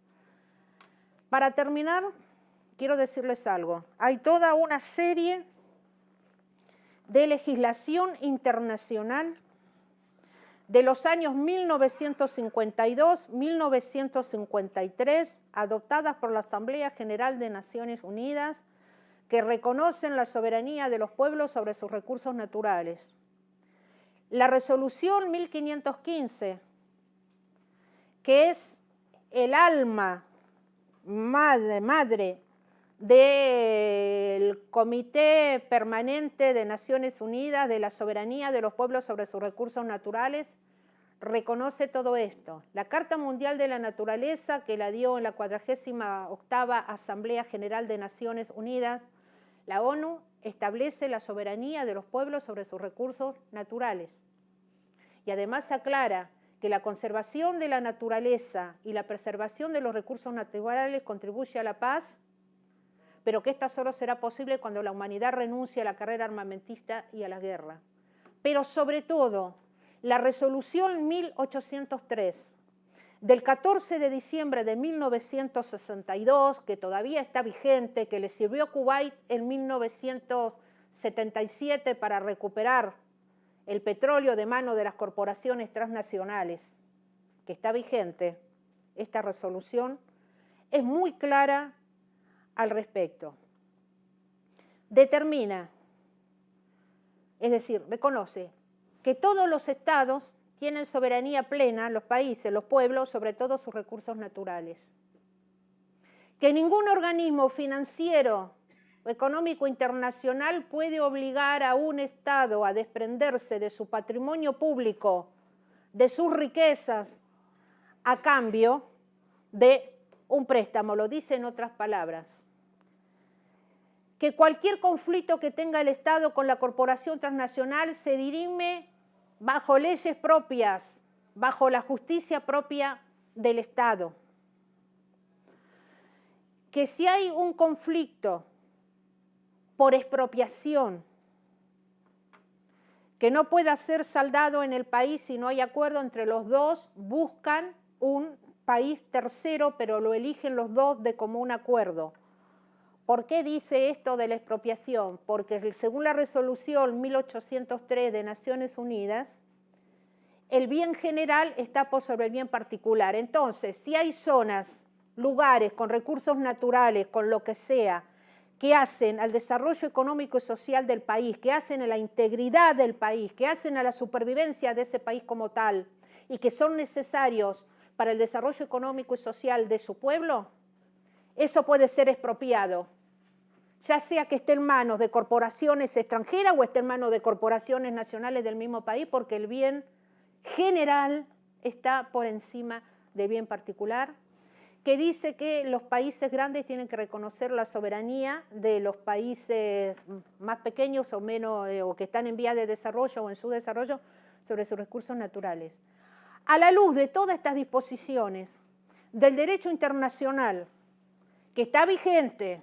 Para terminar, quiero decirles algo. Hay toda una serie de legislación internacional de los años 1952, 1953, adoptadas por la Asamblea General de Naciones Unidas, que reconocen la soberanía de los pueblos sobre sus recursos naturales. La resolución 1515, que es el alma madre del Comité Permanente de Naciones Unidas de la soberanía de los pueblos sobre sus recursos naturales, reconoce todo esto. La Carta Mundial de la Naturaleza, que la dio en la 48ª Asamblea General de Naciones Unidas, la ONU establece la soberanía de los pueblos sobre sus recursos naturales. Y además aclara que la conservación de la naturaleza y la preservación de los recursos naturales contribuye a la paz, pero que esta solo será posible cuando la humanidad renuncie a la carrera armamentista y a la guerra. Pero sobre todo, la resolución 1803 del 14 de diciembre de 1962, que todavía está vigente, que le sirvió a Kuwait en 1977 para recuperar el petróleo de mano de las corporaciones transnacionales, que está vigente, esta resolución es muy clara al respecto. Determina, es decir, reconoce que todos los estados tienen soberanía plena, los países, los pueblos, sobre todos sus recursos naturales. Que ningún organismo financiero o económico internacional puede obligar a un Estado a desprenderse de su patrimonio público, de sus riquezas, a cambio de un préstamo, lo dice en otras palabras. Que cualquier conflicto que tenga el Estado con la corporación transnacional se dirime bajo leyes propias, bajo la justicia propia del Estado. Que si hay un conflicto por expropiación que no pueda ser saldado en el país si no hay acuerdo entre los dos, buscan un país tercero, pero lo eligen los dos de común acuerdo. ¿Por qué dice esto de la expropiación? Porque según la resolución 1803 de Naciones Unidas, el bien general está por sobre el bien particular. Entonces, si hay zonas, lugares con recursos naturales, con lo que sea, que hacen al desarrollo económico y social del país, que hacen a la integridad del país, que hacen a la supervivencia de ese país como tal, y que son necesarios para el desarrollo económico y social de su pueblo, eso puede ser expropiado. ya sea que esté en manos de corporaciones extranjeras o esté en manos de corporaciones nacionales del mismo país, porque el bien general está por encima del bien particular, que dice que los países grandes tienen que reconocer la soberanía de los países más pequeños o menos, o que están en vía de desarrollo o en su desarrollo, sobre sus recursos naturales. A la luz de todas estas disposiciones del derecho internacional que está vigente,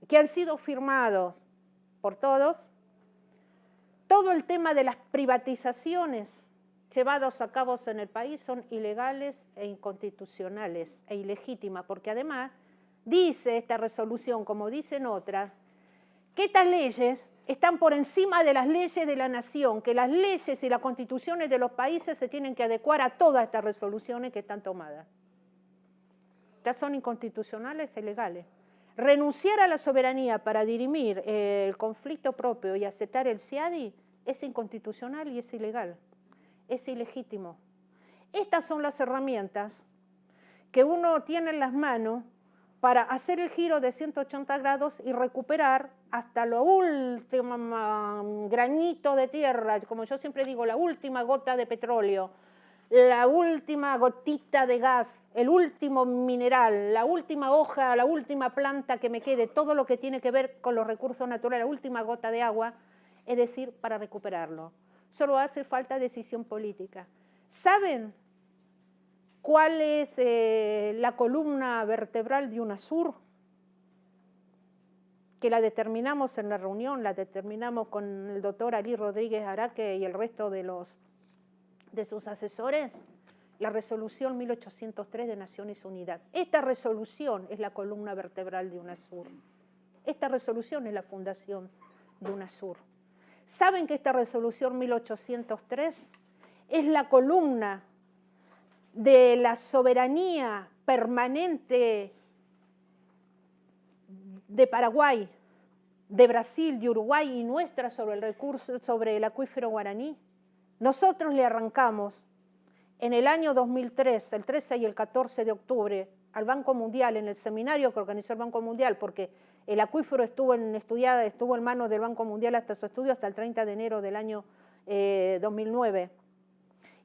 que han sido firmados por todos, todo el tema de las privatizaciones llevados a cabo en el país son ilegales e inconstitucionales e ilegítimas, porque además dice esta resolución, como dicen otras, que estas leyes están por encima de las leyes de la nación, que las leyes y las constituciones de los países se tienen que adecuar a todas estas resoluciones que están tomadas. Estas son inconstitucionales e ilegales. Renunciar a la soberanía para dirimir el conflicto propio y aceptar el CIADI es inconstitucional y es ilegal, es ilegítimo. Estas son las herramientas que uno tiene en las manos para hacer el giro de 180 grados y recuperar hasta lo último granito de tierra, como yo siempre digo, la última gota de petróleo, la última gotita de gas, el último mineral, la última hoja, la última planta que me quede, todo lo que tiene que ver con los recursos naturales, la última gota de agua, es decir, para recuperarlo. Solo hace falta decisión política. ¿Saben cuál es la columna vertebral de UNASUR? Que la determinamos en la reunión, la determinamos con el doctor Ali Rodríguez Araque y el resto de sus asesores, la resolución 1803 de Naciones Unidas. Esta resolución es la columna vertebral de UNASUR. Esta resolución es la fundación de UNASUR. ¿Saben que esta resolución 1803 es la columna de la soberanía permanente de Paraguay, de Brasil, de Uruguay y nuestra sobre el recurso, sobre el acuífero guaraní? Nosotros le arrancamos en el año 2003, el 13 y el 14 de octubre, al Banco Mundial, en el seminario que organizó el Banco Mundial, porque el acuífero estuvo en manos del Banco Mundial hasta su estudio, hasta el 30 de enero del año 2009.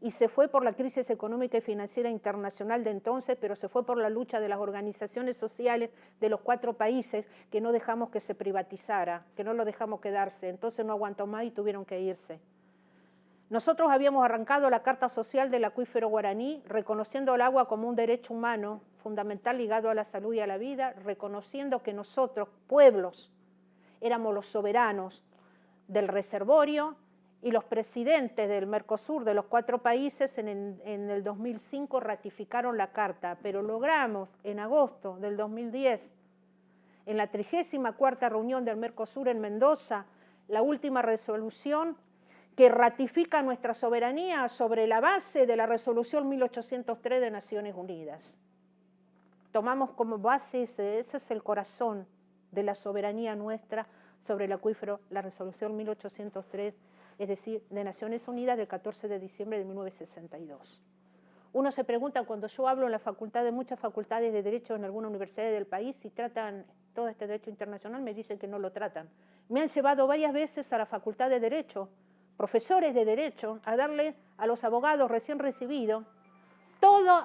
Y se fue por la crisis económica y financiera internacional de entonces, pero se fue por la lucha de las organizaciones sociales de los 4 países que no dejamos que se privatizara, que no lo dejamos quedarse. Entonces no aguantó más y tuvieron que irse. Nosotros habíamos arrancado la Carta Social del Acuífero Guaraní, reconociendo el agua como un derecho humano fundamental ligado a la salud y a la vida, reconociendo que nosotros, pueblos, éramos los soberanos del reservorio, y los presidentes del Mercosur, de los 4 países, en el 2005 ratificaron la Carta, pero logramos en agosto del 2010, en la 34ª reunión del Mercosur en Mendoza, la última resolución que ratifica nuestra soberanía sobre la base de la resolución 1803 de Naciones Unidas. Tomamos como base, ese es el corazón de la soberanía nuestra sobre el acuífero, la resolución 1803, es decir, de Naciones Unidas del 14 de diciembre de 1962. Uno se pregunta, cuando yo hablo en la facultad de muchas facultades de Derecho en alguna universidad del país, si tratan todo este derecho internacional, me dicen que no lo tratan. Me han llevado varias veces a la facultad de Derecho, profesores de Derecho, a darles a los abogados recién recibidos todos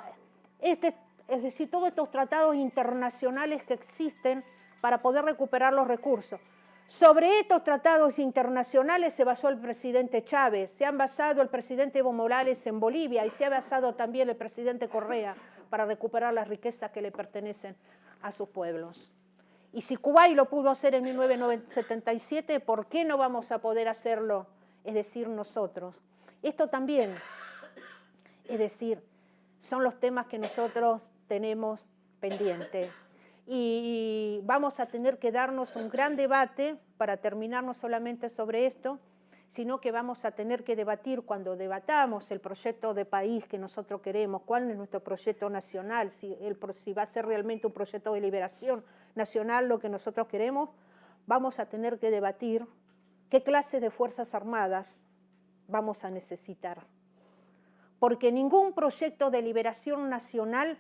estos tratados internacionales que existen para poder recuperar los recursos. Sobre estos tratados internacionales se basó el presidente Chávez, se han basado el presidente Evo Morales en Bolivia y se ha basado también el presidente Correa para recuperar las riquezas que le pertenecen a sus pueblos. Y si Kuwait lo pudo hacer en 1977, ¿por qué no vamos a poder hacerlo? Es decir, nosotros. Esto también, es decir, son los temas que nosotros tenemos pendientes. Y vamos a tener que darnos un gran debate para terminar no solamente sobre esto, sino que vamos a tener que debatir cuando debatamos el proyecto de país que nosotros queremos, cuál es nuestro proyecto nacional, si va a ser realmente un proyecto de liberación nacional lo que nosotros queremos, vamos a tener que debatir qué clase de fuerzas armadas vamos a necesitar. Porque ningún proyecto de liberación nacional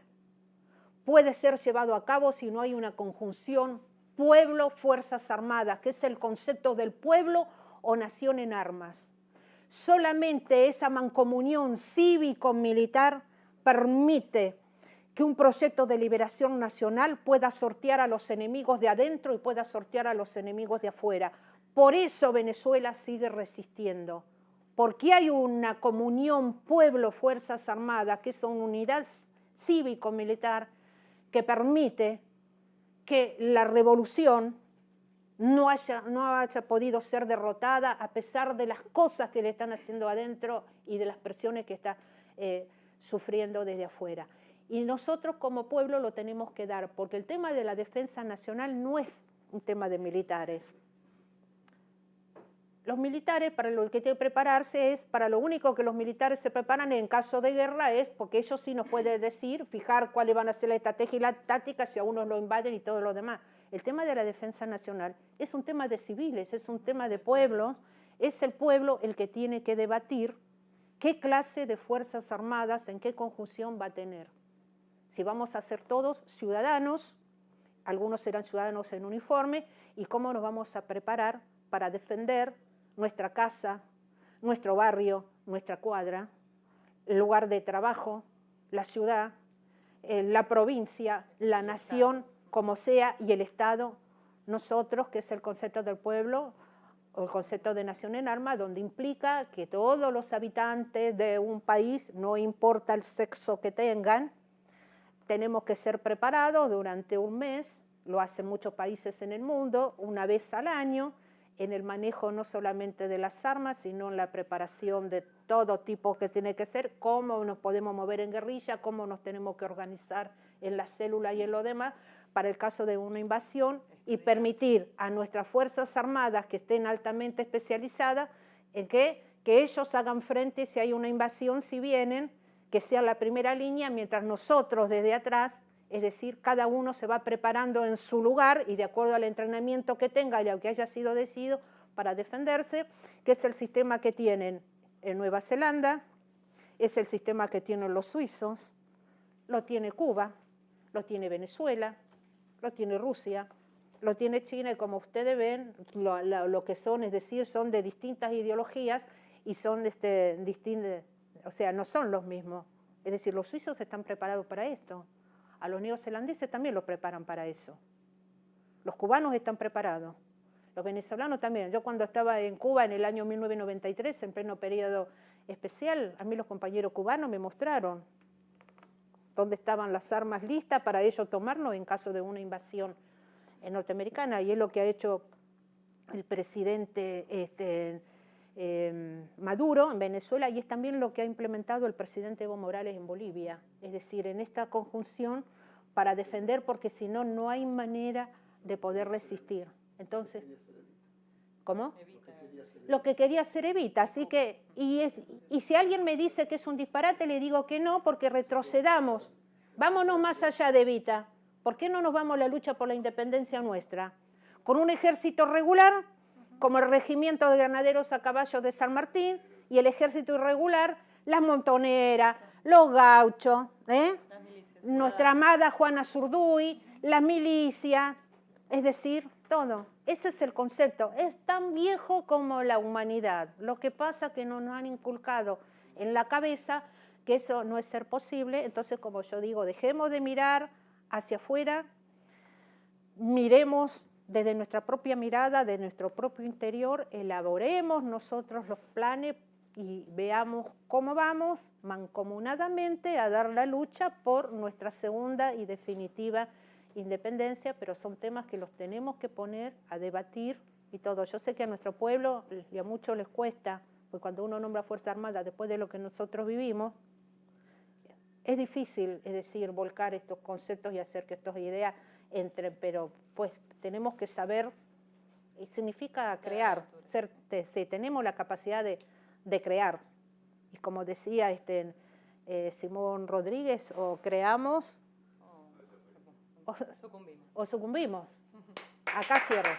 puede ser llevado a cabo si no hay una conjunción pueblo, fuerzas armadas, que es el concepto del pueblo o nación en armas. Solamente esa mancomunión cívico-militar permite que un proyecto de liberación nacional pueda sortear a los enemigos de adentro y pueda sortear a los enemigos de afuera. Por eso Venezuela sigue resistiendo, porque hay una comunión pueblo-fuerzas armadas, que es una unidad cívico-militar que permite que la revolución no haya podido ser derrotada a pesar de las cosas que le están haciendo adentro y de las presiones que está sufriendo desde afuera. Y nosotros como pueblo lo tenemos que dar, porque el tema de la defensa nacional no es un tema de militares. Los militares, para lo que tienen que prepararse para lo único que los militares se preparan en caso de guerra es porque ellos sí nos pueden decir, fijar cuáles van a ser la estrategia y la táctica si a unos lo invaden y todo lo demás. El tema de la defensa nacional es un tema de civiles, es un tema de pueblos, es el pueblo el que tiene que debatir qué clase de fuerzas armadas, en qué conjunción va a tener. Si vamos a ser todos ciudadanos, algunos serán ciudadanos en uniforme, y cómo nos vamos a preparar para defender nuestra casa, nuestro barrio, nuestra cuadra, el lugar de trabajo, la ciudad, la provincia, la nación, como sea, y el Estado, nosotros, que es el concepto del pueblo, o el concepto de nación en armas, donde implica que todos los habitantes de un país, no importa el sexo que tengan, tenemos que ser preparados durante un mes, lo hacen muchos países en el mundo, una vez al año, en el manejo no solamente de las armas, sino en la preparación de todo tipo que tiene que ser, cómo nos podemos mover en guerrilla, cómo nos tenemos que organizar en la célula y en lo demás, para el caso de una invasión, y permitir a nuestras fuerzas armadas que estén altamente especializadas en que ellos hagan frente si hay una invasión, si vienen, que sea la primera línea, mientras nosotros desde atrás, es decir, cada uno se va preparando en su lugar y de acuerdo al entrenamiento que tenga y a lo que haya sido decidido para defenderse, que es el sistema que tienen en Nueva Zelanda, es el sistema que tienen los suizos, lo tiene Cuba, lo tiene Venezuela, lo tiene Rusia, lo tiene China, y como ustedes ven, lo que son, es decir, son de distintas ideologías y son distintas, o sea, no son los mismos. Es decir, los suizos están preparados para esto. A los neozelandeses también los preparan para eso. Los cubanos están preparados. Los venezolanos también. Yo cuando estaba en Cuba en el año 1993, en pleno periodo especial, a mí los compañeros cubanos me mostraron dónde estaban las armas listas para ellos tomarnos en caso de una invasión norteamericana. Y es lo que ha hecho el presidente Maduro en Venezuela, y es también lo que ha implementado el presidente Evo Morales en Bolivia, es decir, en esta conjunción para defender, porque si no, no hay manera de poder resistir. Entonces, ¿cómo? Lo que quería hacer Evita, así que, y si alguien me dice que es un disparate, le digo que no, porque retrocedamos, vámonos más allá de Evita. ¿Por qué no nos vamos a la lucha por la independencia nuestra? Con un ejército regular, como el regimiento de granaderos a caballo de San Martín, y el ejército irregular, las montoneras, los gauchos, nuestra amada Juana Zurduy, la milicia, es decir, todo. Ese es el concepto. Es tan viejo como la humanidad. Lo que pasa es que no nos han inculcado en la cabeza que eso no es ser posible. Entonces, como yo digo, dejemos de mirar hacia afuera, miremos desde nuestra propia mirada, de nuestro propio interior, elaboremos nosotros los planes y veamos cómo vamos mancomunadamente a dar la lucha por nuestra segunda y definitiva independencia, pero son temas que los tenemos que poner a debatir y todo. Yo sé que a nuestro pueblo y a muchos les cuesta, porque cuando uno nombra Fuerza Armada después de lo que nosotros vivimos, es difícil, es decir, volcar estos conceptos y hacer que estas ideas entren, pero pues tenemos que saber, y significa crear, tenemos la capacidad de crear. Y como decía Simón Rodríguez, o creamos o sucumbimos. Acá cierro.